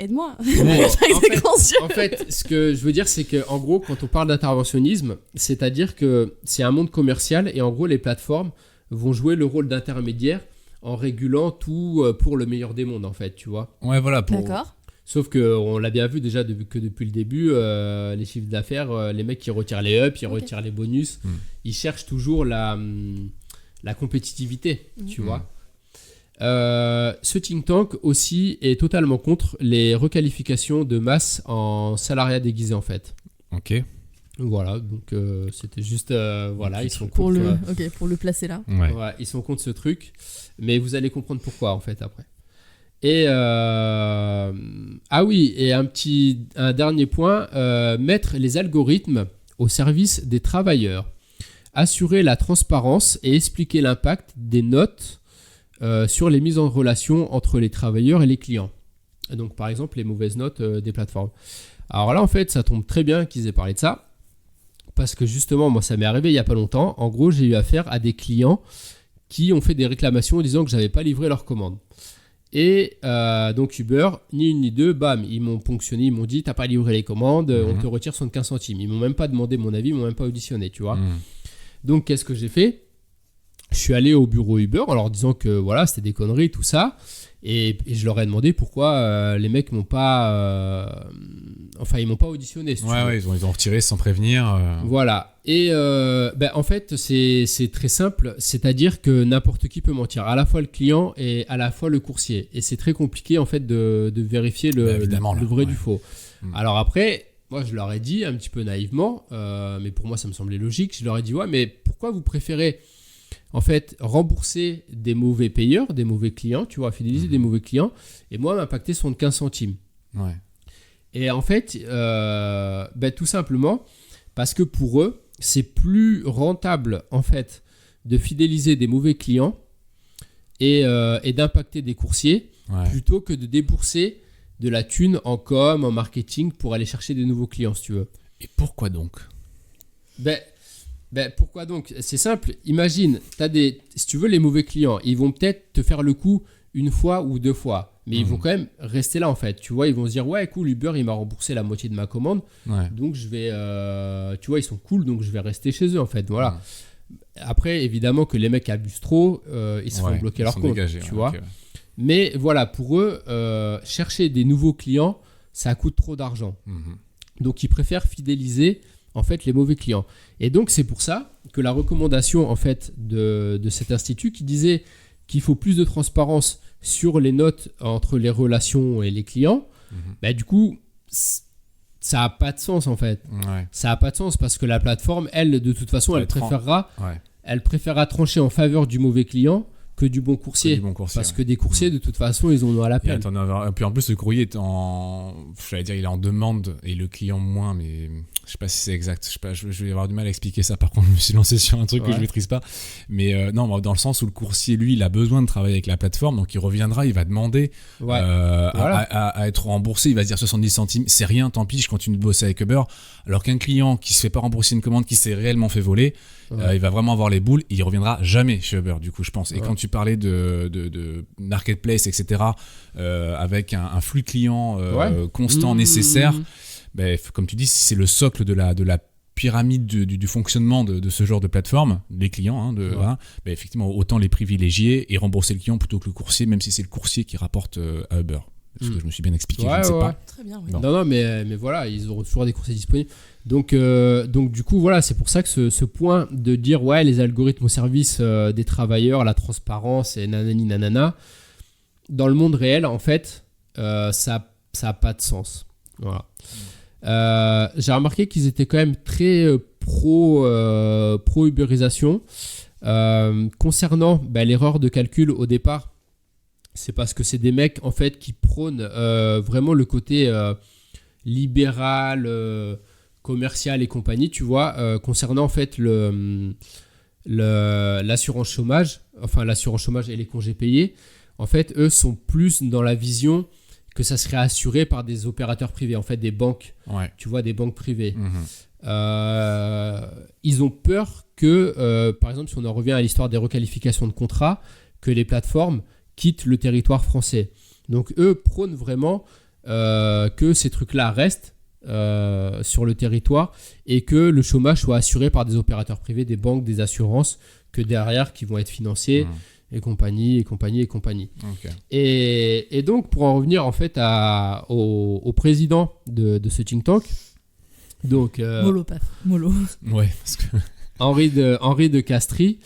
Aide-moi. Bon, C'est conscient. en fait, ce que je veux dire, c'est que en gros, quand on parle d'interventionnisme, c'est-à-dire que c'est un monde commercial et en gros, les plateformes vont jouer le rôle d'intermédiaire en régulant tout pour le meilleur des mondes, en fait, tu vois. Ouais, voilà. D'accord. Sauf qu'on l'a bien vu déjà que depuis le début, les chiffres d'affaires, les mecs qui retirent les ups, ils Ok. retirent les bonus, Mm. ils cherchent toujours la compétitivité, tu Mm. vois. Ce think tank aussi est totalement contre les requalifications de masse en salariat déguisé en fait. Ok. Voilà, donc c'était juste, voilà, ils sont Pour contre, pour le placer là. Ouais. ouais, ils sont contre ce truc, mais vous allez comprendre pourquoi en fait après. Et ah oui, et un dernier point, mettre les algorithmes au service des travailleurs, assurer la transparence et expliquer l'impact des notes sur les mises en relation entre les travailleurs et les clients. Et donc par exemple les mauvaises notes des plateformes. Alors là en fait ça tombe très bien qu'ils aient parlé de ça, parce que justement moi ça m'est arrivé il n'y a pas longtemps. En gros j'ai eu affaire à des clients qui ont fait des réclamations en disant que j'avais pas livré leur commande. Et donc Uber, ni une ni deux, bam, ils m'ont ponctionné, ils m'ont dit t'as pas livré les commandes, on te retire 75 centimes. Ils m'ont même pas demandé mon avis, ils m'ont même pas auditionné, tu vois. Mm. Donc qu'est-ce que j'ai fait? Je suis allé au bureau Uber en leur disant que voilà, c'était des conneries, tout ça. Et je leur ai demandé pourquoi les mecs m'ont pas... enfin, ils m'ont pas auditionné, si tu veux. Ouais, ils ont retiré sans prévenir. Voilà. Et en fait, c'est très simple. C'est-à-dire que n'importe qui peut mentir. À la fois le client et à la fois le coursier. Et c'est très compliqué, en fait, de vérifier Évidemment, le là, vrai ouais. du faux. Mm. Alors après, moi, je leur ai dit un petit peu naïvement, mais pour moi, ça me semblait logique. Je leur ai dit, ouais, mais pourquoi vous préférez, en fait, rembourser des mauvais payeurs, des mauvais clients, tu vois, fidéliser des mauvais clients, et moi, m'impacter 75 centimes. Ouais. Et en fait, tout simplement, parce que pour eux, c'est plus rentable, en fait, de fidéliser des mauvais clients et d'impacter des coursiers, Ouais. plutôt que de débourser de la thune en com, en marketing, pour aller chercher des nouveaux clients, si tu veux. Et pourquoi donc? Pourquoi donc? C'est simple, imagine, si tu veux, les mauvais clients, ils vont peut-être te faire le coup une fois ou deux fois, mais ils vont quand même rester là en fait, tu vois, ils vont se dire ouais cool, Uber il m'a remboursé la moitié de ma commande, Ouais. donc je vais, tu vois, ils sont cool, donc je vais rester chez eux en fait, voilà. Après évidemment que les mecs abusent trop, ils se font Ouais, bloquer ils leur sont compte, dégagés, tu ouais, vois. ok. Mais voilà, pour eux, chercher des nouveaux clients, ça coûte trop d'argent. Mhm. Donc ils préfèrent fidéliser en fait les mauvais clients. Et donc c'est pour ça que la recommandation en fait de cet institut qui disait qu'il faut plus de transparence sur les notes entre les relations et les clients, du coup ça n'a pas de sens en fait. Ouais. Ça n'a pas de sens parce que la plateforme, elle, de toute façon, Ça va elle être préférera trancher en faveur du mauvais client que du bon coursier. Du bon coursier, Parce ouais. que des coursiers, de toute façon, ils en ont à la Et peine. puis en plus, le courrier est j'allais dire, il est en demande et le client moins, mais je sais pas si c'est exact. Je sais pas, je vais avoir du mal à expliquer ça. Par contre, je me suis lancé sur un truc que Ouais. je maîtrise pas. Mais non, dans le sens où le coursier, lui, il a besoin de travailler avec la plateforme, donc il reviendra, il va demander Ouais. à, à être remboursé. Il va se dire 70 centimes, c'est rien, tant pis, je continue de bosser avec Uber. Alors qu'un client qui se fait pas rembourser une commande, qui s'est réellement fait voler, il va vraiment avoir les boules. Il reviendra jamais chez Uber, du coup, je pense. Et quand tu parlais de marketplace, etc., avec un flux client constant, nécessaire, comme tu dis, c'est le socle de la pyramide du fonctionnement de ce genre de plateforme, les clients, voilà, effectivement, autant les privilégier et rembourser le client plutôt que le coursier, même si c'est le coursier qui rapporte à Uber. Est-ce que je me suis bien expliqué? Je Ouais, ne sais ouais. pas. Très bien, oui. Non. Non, mais voilà, ils auront toujours des conseils disponibles. Donc du coup, voilà, c'est pour ça que ce point de dire, ouais, les algorithmes au service des travailleurs, la transparence et nanani nanana, dans le monde réel, en fait, ça a pas de sens. Voilà. J'ai remarqué qu'ils étaient quand même très pro-ubérisation. Concernant l'erreur de calcul au départ, c'est parce que c'est des mecs en fait qui prônent vraiment le côté libéral, commercial et compagnie, tu vois, concernant en fait l'assurance chômage, enfin l'assurance chômage et les congés payés. En fait, eux sont plus dans la vision que ça serait assuré par des opérateurs privés, en fait des banques, Ouais. tu vois, des banques privées. Mhm. Ils ont peur que, par exemple, si on en revient à l'histoire des requalifications de contrats, que les plateformes quittent le territoire français. Donc eux prônent vraiment que ces trucs-là restent sur le territoire et que le chômage soit assuré par des opérateurs privés, des banques, des assurances, que derrière qui vont être financés et compagnie. Ok. Et donc pour en revenir en fait au président de ce think tank, donc Mollo, paf. Mollo. Ouais, parce que. Henri de Castries.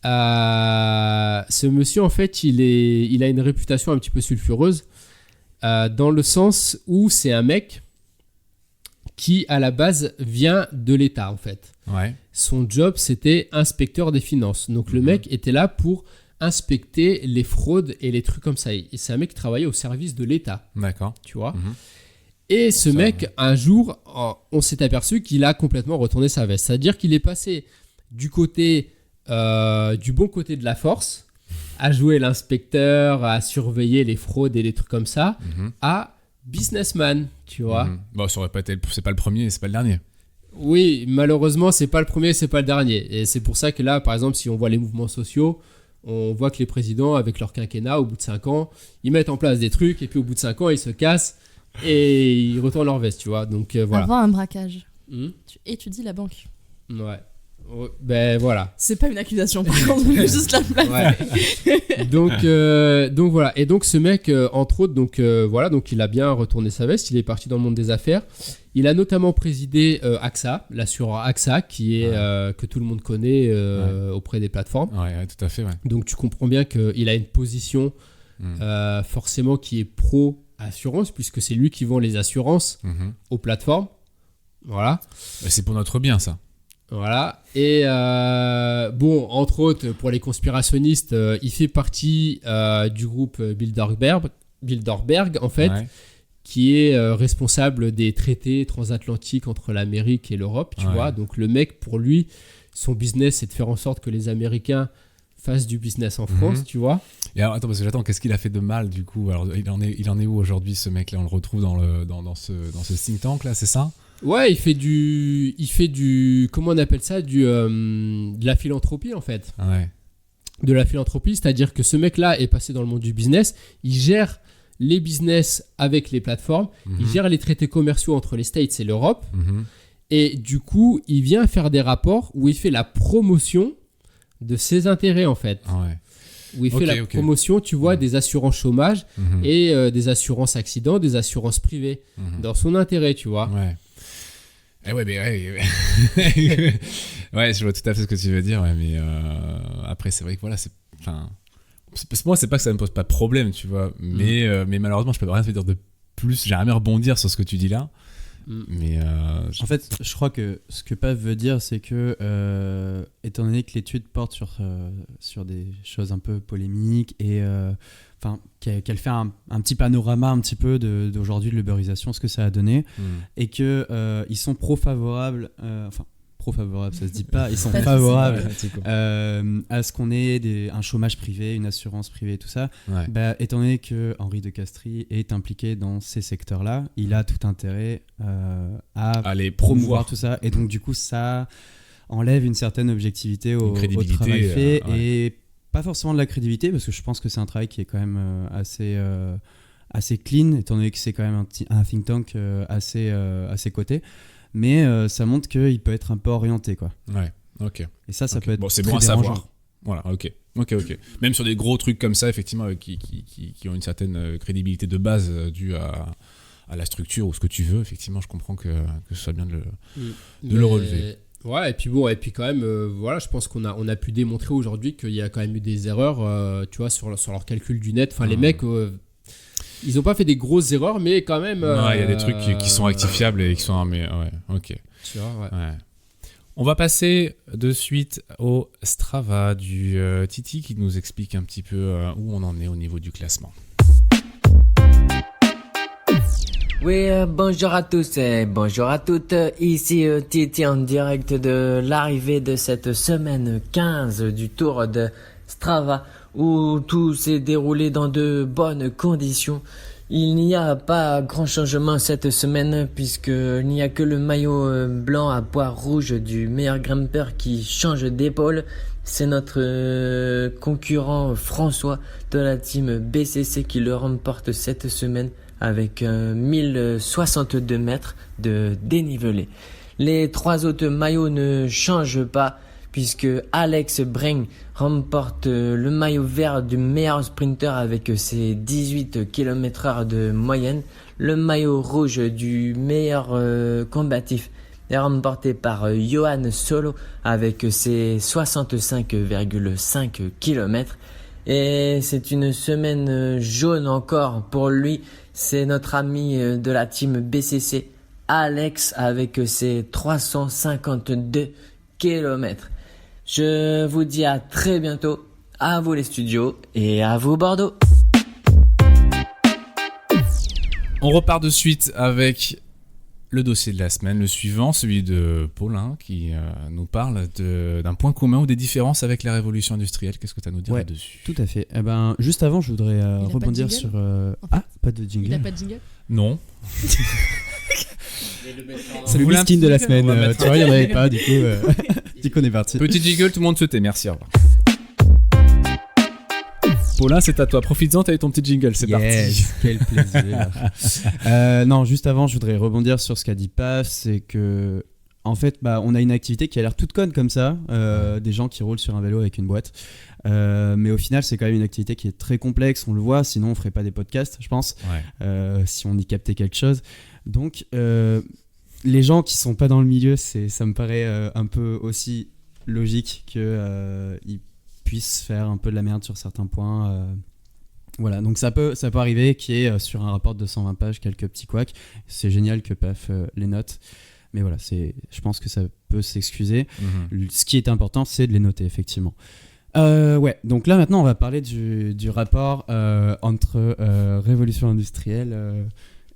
Ce monsieur, en fait, il a une réputation un petit peu sulfureuse dans le sens où c'est un mec qui, à la base, vient de l'État, en fait. Ouais. Son job, c'était inspecteur des finances. Donc, le mec était là pour inspecter les fraudes et les trucs comme ça. Et c'est un mec qui travaillait au service de l'État, D'accord. tu vois. Mhm. Et ce Ça, mec, un jour, on s'est aperçu qu'il a complètement retourné sa veste. C'est-à-dire qu'il est passé du bon côté de la force, à jouer l'inspecteur, à surveiller les fraudes et les trucs comme ça, Mhm. à businessman, tu vois. Mhm. Bon, ça aurait pas été. C'est pas le premier, c'est pas le dernier. Oui, malheureusement, c'est pas le premier, c'est pas le dernier. Et c'est pour ça que là, par exemple, si on voit les mouvements sociaux, on voit que les présidents, avec leur quinquennat, au bout de 5 ans, ils mettent en place des trucs, et puis au bout de 5 ans, ils se cassent, et ils retournent leur veste, tu vois. Donc voilà. Avant un braquage. Hmm. Tu étudies la banque. Ouais. Oh, ben voilà. C'est pas une accusation, par contre, je voulais juste la placer. Ouais. donc voilà. Et donc ce mec, entre autres, donc il a bien retourné sa veste. Il est parti dans le monde des affaires. Il a notamment présidé AXA, l'assureur AXA, qui est que tout le monde connaît auprès des plateformes. Ouais, tout à fait, ouais. Donc tu comprends bien qu'il a une position forcément qui est pro assurance, puisque c'est lui qui vend les assurances Mhm. aux plateformes. Voilà. Bah, c'est pour notre bien, ça. Voilà. Et bon, entre autres, pour les conspirationnistes, il fait partie du groupe Bilderberg, en fait, Ouais. qui est responsable des traités transatlantiques entre l'Amérique et l'Europe, tu Ouais. vois. Donc le mec, pour lui, son business, c'est de faire en sorte que les Américains fassent du business en France, tu vois. Et alors, attends, parce que j'attends, qu'est-ce qu'il a fait de mal, du coup? Alors, il en est où aujourd'hui, ce mec-là? On le retrouve dans ce think tank, là, c'est ça? Ouais, il fait du, comment on appelle ça, de la philanthropie, en fait. Ouais. De la philanthropie, c'est-à-dire que ce mec-là est passé dans le monde du business, il gère les business avec les plateformes, il gère les traités commerciaux entre les States et l'Europe, Mhm. et du coup, il vient faire des rapports où il fait la promotion de ses intérêts, en fait. Ouais. Où il fait Ok, la ok. promotion, tu vois, des assurances chômage Mhm. et des assurances accidents, des assurances privées, Mhm. dans son intérêt, tu vois. Ouais. Eh ouais, mais ouais. Ouais, je vois tout à fait ce que tu veux dire, ouais, mais après, c'est vrai que voilà, enfin, moi, c'est pas que ça me pose pas de problème, tu vois, mais malheureusement, je peux rien te dire de plus. J'ai rien à rebondir sur ce que tu dis là, mais En fait, je crois que ce que Pav veut dire, c'est que, étant donné que l'étude porte sur des choses un peu polémiques et qu'elle fait un petit panorama un petit peu d'aujourd'hui de l'uberisation, ce que ça a donné, et que ils sont pro-favorables, pro-favorables, ça se dit pas, ils sont Pas de favorables ouais, c'est cool. à ce qu'on ait un chômage privé, une assurance privée, tout ça. Ouais. Bah, étant donné que Henri de Castries est impliqué dans ces secteurs-là, il a tout intérêt à Allez, promouvoir tout ça. Et donc, du coup, ça enlève une certaine objectivité Une au crédibilité, travail fait. ouais. Et pas forcément de la crédibilité, parce que je pense que c'est un travail qui est quand même assez clean, étant donné que c'est quand même un think tank à ses côtés. Mais ça montre qu'il peut être un peu orienté, quoi. Ouais, ok. Et ça Ok. peut être Bon, c'est très bon à dérangeant. savoir. Voilà, ok. Ok. Même sur des gros trucs comme ça, effectivement, qui ont une certaine crédibilité de base due à la structure ou ce que tu veux, effectivement, je comprends que ce soit bien de le relever. Ouais, et puis quand même, voilà, je pense qu'on a pu démontrer aujourd'hui qu'il y a quand même eu des erreurs, tu vois, sur leur calcul du net. Enfin, les mecs, ils n'ont pas fait des grosses erreurs, mais quand même... il y a des trucs qui sont rectifiables et qui sont... Mais ouais, ok. Tu vois, ouais. On va passer de suite au Strava du Titi qui nous explique un petit peu où on en est au niveau du classement. Oui, bonjour à tous et bonjour à toutes. Ici Titi en direct de l'arrivée de cette semaine 15 du Tour de Strava où tout s'est déroulé dans de bonnes conditions. Il n'y a pas grand changement cette semaine puisqu'il n'y a que le maillot blanc à pois rouge du meilleur grimpeur qui change d'épaule. C'est notre concurrent François de la team BCC qui le remporte cette semaine avec 1062 mètres de dénivelé. Les 3 autres maillots ne changent pas puisque Alex Breng remporte le maillot vert du meilleur sprinter avec ses 18 km/h de moyenne. Le maillot rouge du meilleur combatif est remporté par Johan Solo avec ses 65,5 km. Et c'est une semaine jaune encore pour lui. C'est notre ami de la team BCC, Alex, avec ses 352 km. Je vous dis à très bientôt. À vous les studios et à vous Bordeaux. On repart de suite avec le dossier de la semaine, le suivant, celui de Paulin, qui nous parle d'un point commun ou des différences avec la révolution industrielle. Qu'est-ce que tu as à nous dire là-dessus ? Tout à fait. Juste avant, je voudrais rebondir sur... pas de jingle. Il n'a pas de jingle ? Non. C'est le Vous voulez un miskin de la petit jingle ? semaine. On va mettre Tu vois, il n'y en avait pas, du coup on est parti. Petit jingle, tout le monde se tait. Merci, au revoir. Paulin, c'est à toi. Profites-en, t'as eu ton petit jingle, c'est parti. Quel plaisir. Non, juste avant, je voudrais rebondir sur ce qu'a dit Paf, c'est que en fait, on a une activité qui a l'air toute conne comme ça, des gens qui roulent sur un vélo avec une boîte. Mais au final, c'est quand même une activité qui est très complexe, on le voit, sinon on ferait pas des podcasts, je pense, si on y captait quelque chose. Donc, les gens qui sont pas dans le milieu, ça me paraît un peu aussi logique qu'ils puissent faire un peu de la merde sur certains points. Voilà, donc ça peut arriver qu'il y ait sur un rapport de 220 pages quelques petits couacs. C'est génial que PAF les note. Mais voilà, je pense que ça peut s'excuser. Ce qui est important, c'est de les noter, effectivement. Donc là, maintenant, on va parler du rapport entre révolution industrielle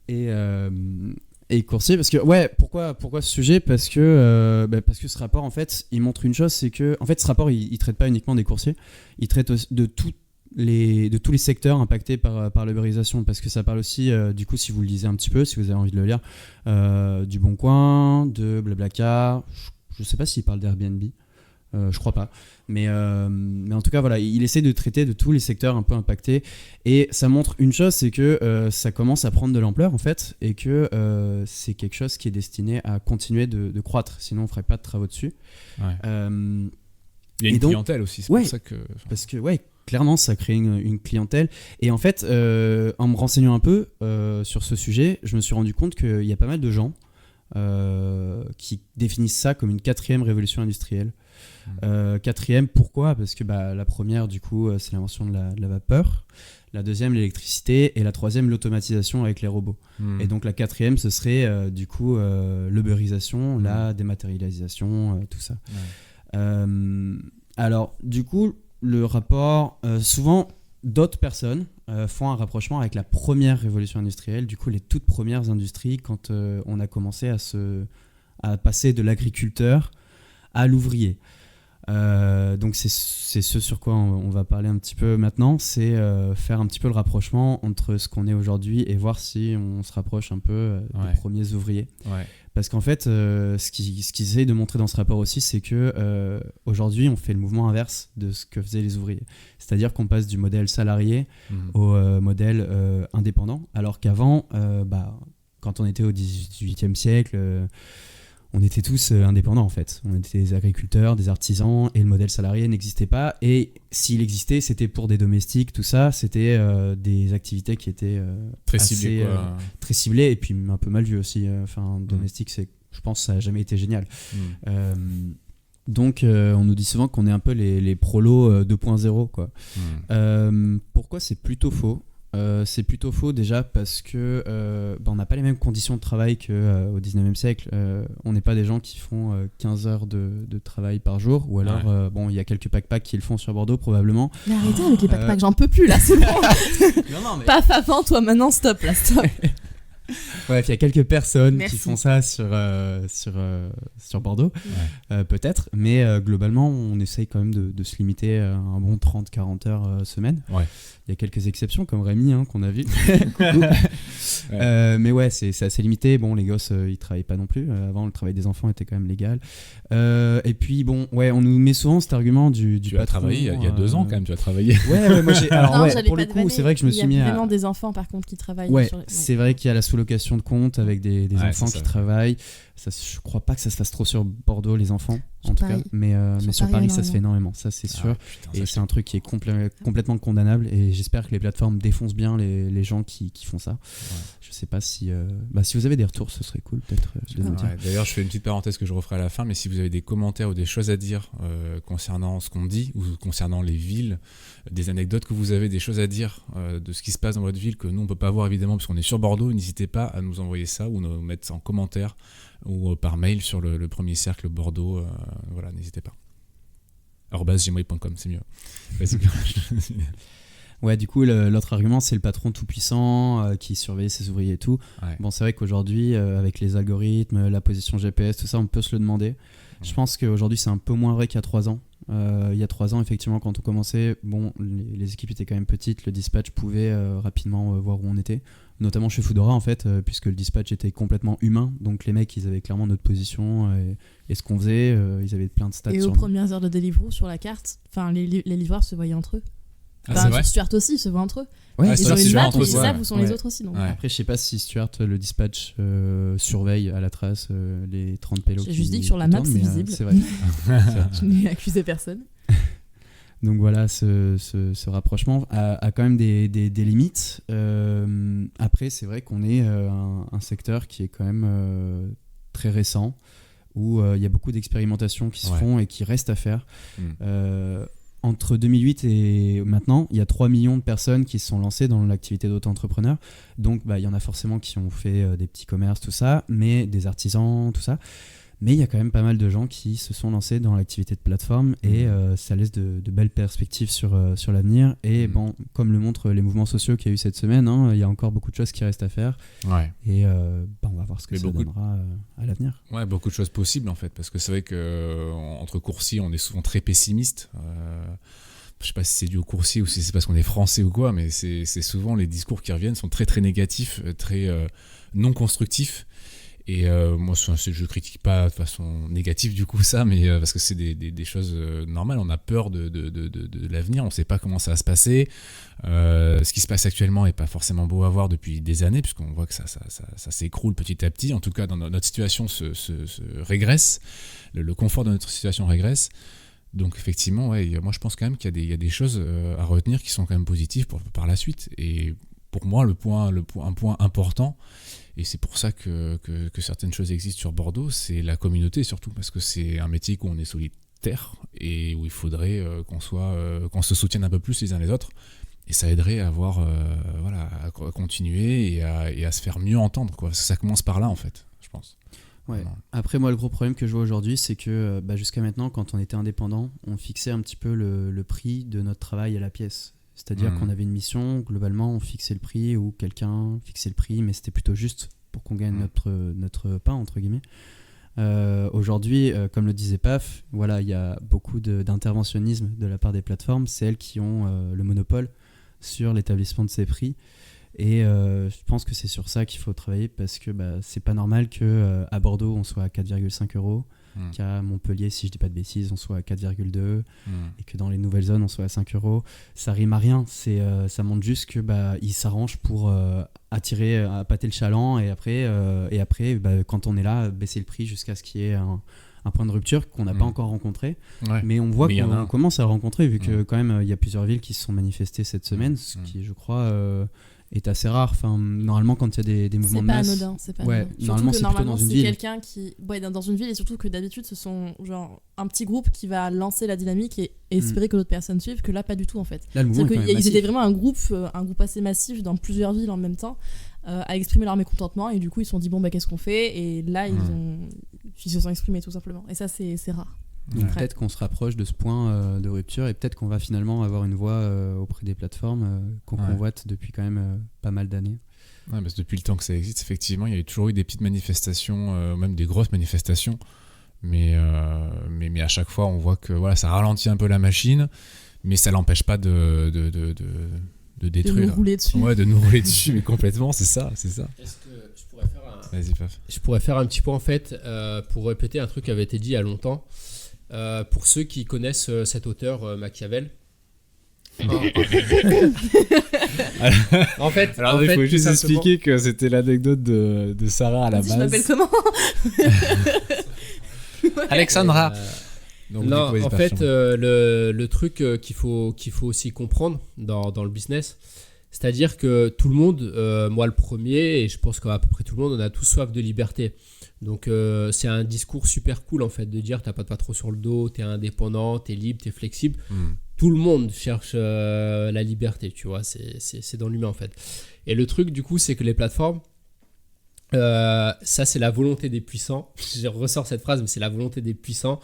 et coursier. Parce que, pourquoi ce sujet ? Parce que ce rapport, en fait, il montre une chose, c'est que, en fait, ce rapport, il traite pas uniquement des coursiers, il traite de tous les secteurs impactés par l'ubérisation, parce que ça parle aussi, du coup, si vous le lisez un petit peu, si vous avez envie de le lire, du Bon Coin, de Blablacar, je sais pas s'il parle d'Airbnb, je crois pas, mais en tout cas, voilà, il essaie de traiter de tous les secteurs un peu impactés, et ça montre une chose, c'est que ça commence à prendre de l'ampleur, en fait, et que c'est quelque chose qui est destiné à continuer de croître, sinon on ferait pas de travaux dessus. Ouais. Il y a une clientèle aussi, c'est pour ça que... Parce que, clairement, ça crée une clientèle. Et en fait, en me renseignant un peu sur ce sujet, je me suis rendu compte qu'il y a pas mal de gens qui définissent ça comme une 4e révolution industrielle. 4e, pourquoi ? Parce que la première, du coup, c'est l'invention de la vapeur. La 2e, l'électricité. Et la 3e, l'automatisation avec les robots. Et donc la 4e, ce serait, du coup, l'ubérisation, la dématérialisation, tout ça. Alors, du coup, le rapport, souvent, d'autres personnes font un rapprochement avec la première révolution industrielle, du coup, les toutes premières industries, quand on a commencé à passer de l'agriculteur à l'ouvrier. Donc, c'est ce sur quoi on va parler un petit peu maintenant, c'est faire un petit peu le rapprochement entre ce qu'on est aujourd'hui et voir si on se rapproche un peu des premiers ouvriers. Ouais. Parce qu'en fait, ce qu'ils essayent de montrer dans ce rapport aussi, c'est que aujourd'hui, on fait le mouvement inverse de ce que faisaient les ouvriers. C'est-à-dire qu'on passe du modèle salarié au modèle indépendant, alors qu'avant, quand on était au XVIIIe siècle, on était tous indépendants en fait. On était des agriculteurs, des artisans, et le modèle salarié n'existait pas. Et s'il existait, c'était pour des domestiques, tout ça. C'était des activités qui étaient Très ciblé, quoi. très ciblées, et puis un peu mal vues aussi. Domestique, je pense que ça n'a jamais été génial. Donc on nous dit souvent qu'on est un peu les prolos 2.0 quoi. Pourquoi c'est plutôt faux? C'est plutôt faux déjà parce que on n'a pas les mêmes conditions de travail qu'au 19e siècle. On n'est pas des gens qui font 15 heures de travail par jour, ou alors il y a quelques pack-pack qui le font sur Bordeaux probablement. Mais arrêtez avec les pack-pack, j'en peux plus là, c'est bon. Non, mais... Paf avant, toi maintenant, stop là, stop. Ouais, il y a quelques personnes Merci. qui font ça sur Bordeaux, peut-être, mais globalement, on essaye quand même de se limiter à un bon 30-40 heures semaine. Ouais. Il y a quelques exceptions, comme Rémi, qu'on a vu. Coucou. Mais ouais, c'est assez limité. Bon, les gosses, ils travaillent pas non plus. Avant, le travail des enfants était quand même légal. Et puis, bon, ouais, on nous met souvent cet argument du Tu patron. as travaillé il y a 2 ans quand même, tu as travaillé. Ouais, moi j'ai. Alors, Non, ouais, j'allais pour pas le te coup, vanner. c'est vrai que je me suis mis Il y a à. vraiment des enfants par contre qui travaillent. Ouais, sur... c'est vrai qu'il y a la sous-location de compte avec des enfants c'est ça. qui travaillent. Ça, je crois pas que ça se fasse trop sur Bordeaux, les enfants, Sur en tout cas. Paris. Mais sur Paris, Paris, ça se fait énormément, ça c'est sûr. Et c'est un truc qui est complètement condamnable. Et j'espère que les plateformes défoncent bien les gens qui font ça. Je sais pas si vous avez des retours, ce serait cool peut-être de nous dire. D'ailleurs, je fais une petite parenthèse que je referai à la fin, mais si vous avez des commentaires ou des choses à dire concernant ce qu'on dit ou concernant les villes, des anecdotes que vous avez, des choses à dire de ce qui se passe dans votre ville que nous on peut pas voir évidemment parce qu'on est sur Bordeaux, n'hésitez pas à nous envoyer ça ou nous mettre ça en commentaire ou par mail sur le premier cercle Bordeaux. Voilà, n'hésitez pas. @gmail.com, c'est mieux. Vas-y. Ouais, du coup, l'autre argument, c'est le patron tout-puissant qui surveille ses ouvriers et tout. Ouais. Bon, c'est vrai qu'aujourd'hui, avec les algorithmes, la position GPS, tout ça, on peut se le demander. Je pense qu'aujourd'hui, c'est un peu moins vrai qu'il y a 3 ans. Il y a 3 ans, effectivement, quand on commençait, bon, les équipes étaient quand même petites, le dispatch pouvait rapidement voir où on était, notamment chez Foodora, en fait, puisque le dispatch était complètement humain. Donc les mecs, ils avaient clairement notre position et ce qu'on faisait, ils avaient plein de stats Et sur aux nous. premières heures de Deliveroo sur la carte, les livreurs se voyaient entre eux. Ah, c'est vrai. Stuart aussi, ils se voient entre eux. Ouais, Ah, Ils Stuart, ont c'est une sûr, map entre où eux, ils savent où sont les ouais. autres aussi. Donc. Ouais. Après, je sais pas si Stuart, le dispatch, surveille à la trace les 30 pélos. J'ai juste dit que sur la map, c'est visible. C'est vrai. Je n'ai accusé personne. Donc voilà, ce rapprochement a quand même des limites. Après, c'est vrai qu'on est un secteur qui est quand même très récent, où il y a beaucoup d'expérimentations qui se font et qui restent à faire. Entre 2008 et maintenant, il y a 3 millions de personnes qui se sont lancées dans l'activité d'auto-entrepreneur. Donc, il y en a forcément qui ont fait des petits commerces, tout ça, mais des artisans, tout ça. Mais il y a quand même pas mal de gens qui se sont lancés dans l'activité de plateforme et ça laisse de belles perspectives sur l'avenir. Et bon, comme le montrent les mouvements sociaux qu'il y a eu cette semaine, il y a encore beaucoup de choses qui restent à faire. Ouais. Et on va voir ce que ça donnera à l'avenir. Ouais, beaucoup de choses possibles en fait, parce que c'est vrai qu'entre coursiers, on est souvent très pessimiste. Je sais pas si c'est dû au coursier ou si c'est parce qu'on est français ou quoi, mais c'est souvent les discours qui reviennent sont très très négatifs, très non constructifs. Et moi, je critique pas de façon négative du coup ça, mais parce que c'est des choses normales. On a peur de l'avenir, on sait pas comment ça va se passer. Ce qui se passe actuellement est pas forcément beau à voir depuis des années, puisqu'on voit que ça s'écroule petit à petit. En tout cas, dans notre situation se régresse. Le confort de notre situation régresse. Donc effectivement, moi je pense quand même qu'il y a des choses à retenir qui sont quand même positives par la suite. Et pour moi, un point important, et c'est pour ça que certaines choses existent sur Bordeaux, c'est la communauté surtout, parce que c'est un métier où on est solitaire et où il faudrait qu'on se soutienne un peu plus les uns les autres. Et ça aiderait à à continuer et à se faire mieux entendre, quoi. Parce que ça commence par là, en fait, je pense. Ouais. Après, moi, le gros problème que je vois aujourd'hui, c'est que jusqu'à maintenant, quand on était indépendant, on fixait un petit peu le prix de notre travail à la pièce. C'est-à-dire qu'on avait une mission, globalement, on fixait le prix ou quelqu'un fixait le prix, mais c'était plutôt juste pour qu'on gagne notre pain, entre guillemets. Aujourd'hui, comme le disait Paf, il y a beaucoup d'interventionnisme de la part des plateformes. C'est elles qui ont le monopole sur l'établissement de ces prix. Et je pense que c'est sur ça qu'il faut travailler parce que c'est pas normal qu'à Bordeaux, on soit à 4,5 €. qu'à Montpellier, si je dis pas de bêtises, on soit à 4,2 Mm. et que dans les nouvelles zones, on soit à 5 euros. Ça rime à rien. Ça montre juste que ils s'arrangent pour attirer, appâter le chaland et après, quand on est là, baisser le prix jusqu'à ce qu'il y ait un point de rupture qu'on n'a pas encore rencontré. Ouais. Mais on voit Mais il y en a qu'on un. commence à le rencontrer vu que quand même il y a plusieurs villes qui se sont manifestées cette semaine, ce qui je crois est assez rare. Enfin, normalement quand il y a des mouvements C'est de pas masse, anodin, c'est pas ouais, anodin. Surtout normalement que c'est plutôt dans une c'est ville. quelqu'un qui dans une ville et surtout que d'habitude ce sont genre un petit groupe qui va lancer la dynamique et espérer que d'autres personnes suivent, que là pas du tout en fait. Là le mouvement est C'est-à-dire quand même qu'ils massif. étaient vraiment un groupe assez massif dans plusieurs villes en même temps à exprimer leur mécontentement et du coup ils se sont dit bon qu'est-ce qu'on fait, et là ils se sont exprimés tout simplement, et ça c'est rare. Donc Ouais. peut-être qu'on se rapproche de ce point de rupture et peut-être qu'on va finalement avoir une voix auprès des plateformes qu'on convoite depuis quand même pas mal d'années. Ouais, parce que depuis le temps que ça existe, effectivement, il y a toujours eu des petites manifestations, même des grosses manifestations. Mais à chaque fois, on voit que voilà, ça ralentit un peu la machine, mais ça l'empêche pas de détruire. De nous rouler dessus. Ouais, de nous rouler dessus, mais complètement, c'est ça. Est-ce que je pourrais faire Vas-y, Paf. Je pourrais faire un petit point en fait pour répéter un truc qui avait été dit il y a longtemps. Pour ceux qui connaissent cet auteur Machiavel. En fait, Alors, il faut juste tout simplement- expliquer que c'était l'anecdote de Sarah à la Vas-y, je m'appelle base. comment Alexandra. Donc, Non, du coup, vas-y, en Paf, fait, sûrement. le truc qu'il faut aussi comprendre dans le business, c'est-à-dire que tout le monde, moi le premier, et je pense qu'à peu près tout le monde, on a tous soif de liberté. Donc c'est un discours super cool en fait, de dire t'as pas de patron sur le dos, t'es indépendant, t'es libre, t'es flexible. Tout le monde cherche la liberté, tu vois, c'est dans l'humain en fait. Et le truc du coup, c'est que les plateformes, ça c'est la volonté des puissants. Je ressors cette phrase, mais c'est la volonté des puissants.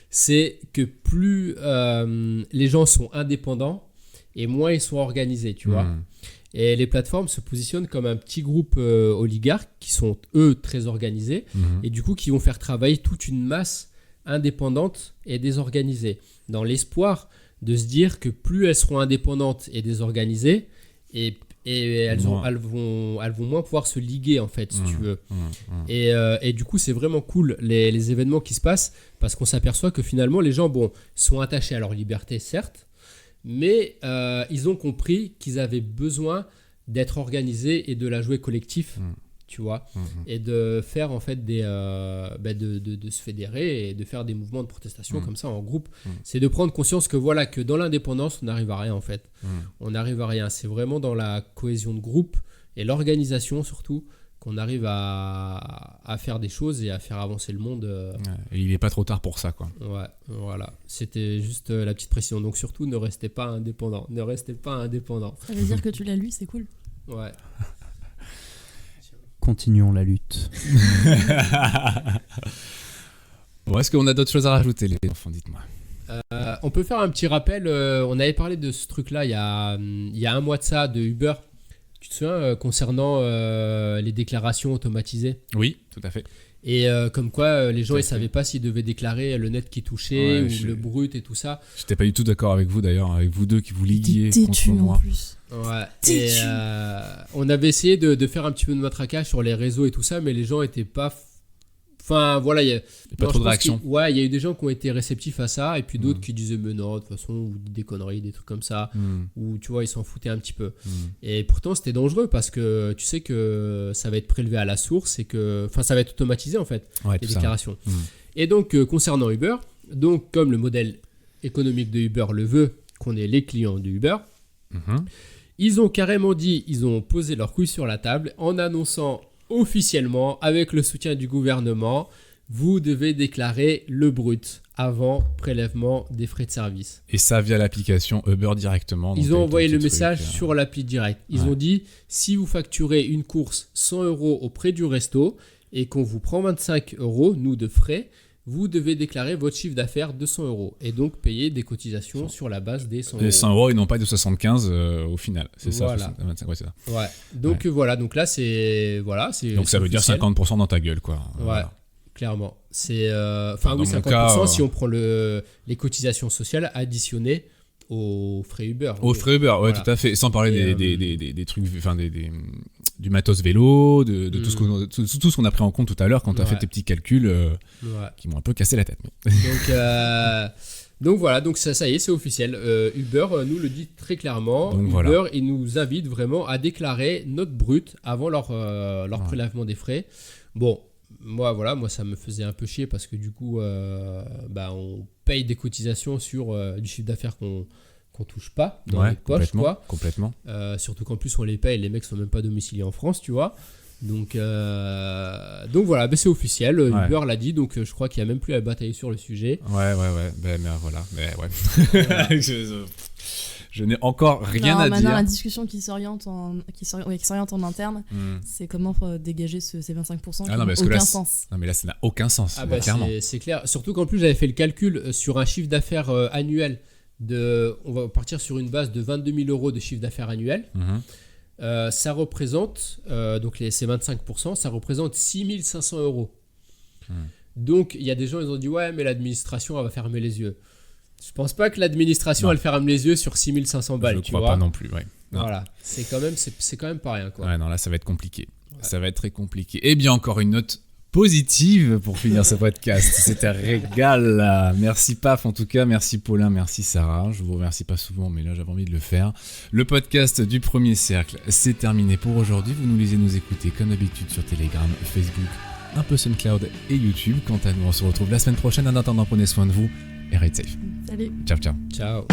C'est que plus les gens sont indépendants et moins ils sont organisés, tu vois. Et les plateformes se positionnent comme un petit groupe oligarques qui sont eux très organisés et du coup qui vont faire travailler toute une masse indépendante et désorganisée dans l'espoir de se dire que plus elles seront indépendantes et désorganisées et elles vont moins pouvoir se liguer en fait si tu veux. Et du coup c'est vraiment cool les événements qui se passent parce qu'on s'aperçoit que finalement les gens sont attachés à leur liberté certes, mais ils ont compris qu'ils avaient besoin d'être organisés et de la jouer collectif, tu vois, et de faire en fait de se fédérer et de faire des mouvements de protestation comme ça en groupe. C'est de prendre conscience que voilà, que dans l'indépendance on n'arrive à rien en fait. On n'arrive à rien, c'est vraiment dans la cohésion de groupe et l'organisation surtout qu'on arrive à faire des choses et à faire avancer le monde. Et il est pas trop tard pour ça, quoi. Ouais, voilà. C'était juste la petite précision. Donc surtout, ne restez pas indépendant. Ne restez pas indépendant. Ça veut dire que tu l'as lu, c'est cool. Ouais. Continuons la lutte. Bon, est-ce qu'on a d'autres choses à rajouter, les enfants? Dites-moi. On peut faire un petit rappel. On avait parlé de ce truc-là il y a un mois de ça, de Uber. Tu te souviens concernant les déclarations automatisées? Oui, tout à fait. Et comme quoi, les gens, ils savaient pas s'ils devaient déclérer le net qui touchait ou le brut et tout ça. J'étais pas du tout d'accord avec vous, d'ailleurs, avec vous deux qui vous liguiez T'es contre têtu moi. en plus. Ouais. Et on avait essayé de faire un petit peu de matraquage sur les réseaux et tout ça, mais les gens étaient pas... Enfin, voilà, il y a pas trop de réactions. Ouais, il y a eu des gens qui ont été réceptifs à ça, et puis d'autres qui disaient mais non, de toute façon, ou des conneries, des trucs comme ça, ou tu vois, ils s'en foutaient un petit peu. Et pourtant, c'était dangereux parce que tu sais que ça va être prélevé à la source et que, enfin, ça va être automatisé en fait, les déclarations. Et donc, concernant Uber, donc comme le modèle économique de Uber le veut, qu'on est les clients de Uber, ils ont carrément dit, ils ont posé leur couille sur la table en annonçant officiellement, avec le soutien du gouvernement, vous devez déclarer le brut avant prélèvement des frais de service. Et ça via l'application Uber directement. Ils ont envoyé le message sur l'appli direct. Ils ont dit, si vous facturez une course 100 € auprès du resto et qu'on vous prend 25 €, nous de frais, vous devez déclarer votre chiffre d'affaires de 100 € et donc payer des cotisations sur la base des 100 €. Les 100 € et non pas de 75 au final. C'est Voilà. ça, 25, ouais, c'est ça. Ouais. Donc voilà, donc là c'est voilà, c'est donc ça veut dire officiel. 50% dans ta gueule, quoi. Ouais. Voilà. Clairement. C'est enfin Dans oui, mon 50% cas, si on prend les cotisations sociales additionnées aux frais Uber. Aux frais Uber, ouais, Voilà. tout à fait. Sans parler Et, des trucs, enfin des du matos vélo, de tout ce qu'on a pris en compte tout à l'heure quand tu as fait tes petits calculs qui m'ont un peu cassé la tête. Donc voilà, donc ça y est, c'est officiel. Uber nous le dit très clairement. Donc, Uber, il nous invite vraiment à déclarer notre brut avant leur prélèvement des frais. Bon, moi ça me faisait un peu chier parce que du coup, on paye des cotisations sur du chiffre d'affaires qu'on touche pas dans les poches, quoi. Complètement. Surtout qu'en plus on les paye, les mecs sont même pas domiciliés en France, tu vois. Donc voilà, c'est officiel. Uber l'a dit, donc je crois qu'il n'y a même plus à batailler sur le sujet. Ouais. Je n'ai encore rien à dire. Maintenant, la discussion qui s'oriente en interne, c'est comment dégager ces 25% qui n'ont aucun sens. Non, mais là, ça n'a aucun sens. Clairement. C'est clair. Surtout qu'en plus, j'avais fait le calcul sur un chiffre d'affaires annuel. On va partir sur une base de 22 000 euros de chiffre d'affaires annuel. Ça représente, donc ces 25%, ça représente 6 500 euros. Donc, il y a des gens, ils ont dit, ouais, mais l'administration, elle va fermer les yeux. Je pense pas que l'administration, elle ferme les yeux sur 6 500 balles. Je crois pas non plus, Voilà, c'est quand même pas rien, quoi. Ouais, non, là, ça va être compliqué. Ouais. Ça va être très compliqué. Eh bien, encore une note positive pour finir ce podcast. C'était un régal. Merci Paf, en tout cas. Merci Paulin, merci Sarah. Je vous remercie pas souvent, mais là, j'avais envie de le faire. Le podcast du Premier Cercle, c'est terminé pour aujourd'hui. Vous nous lisez, nous écoutez comme d'habitude sur Telegram, Facebook, un peu SoundCloud et YouTube. Quant à nous, on se retrouve la semaine prochaine. En attendant, prenez soin de vous et ride safe. Salut. Ciao. Ciao.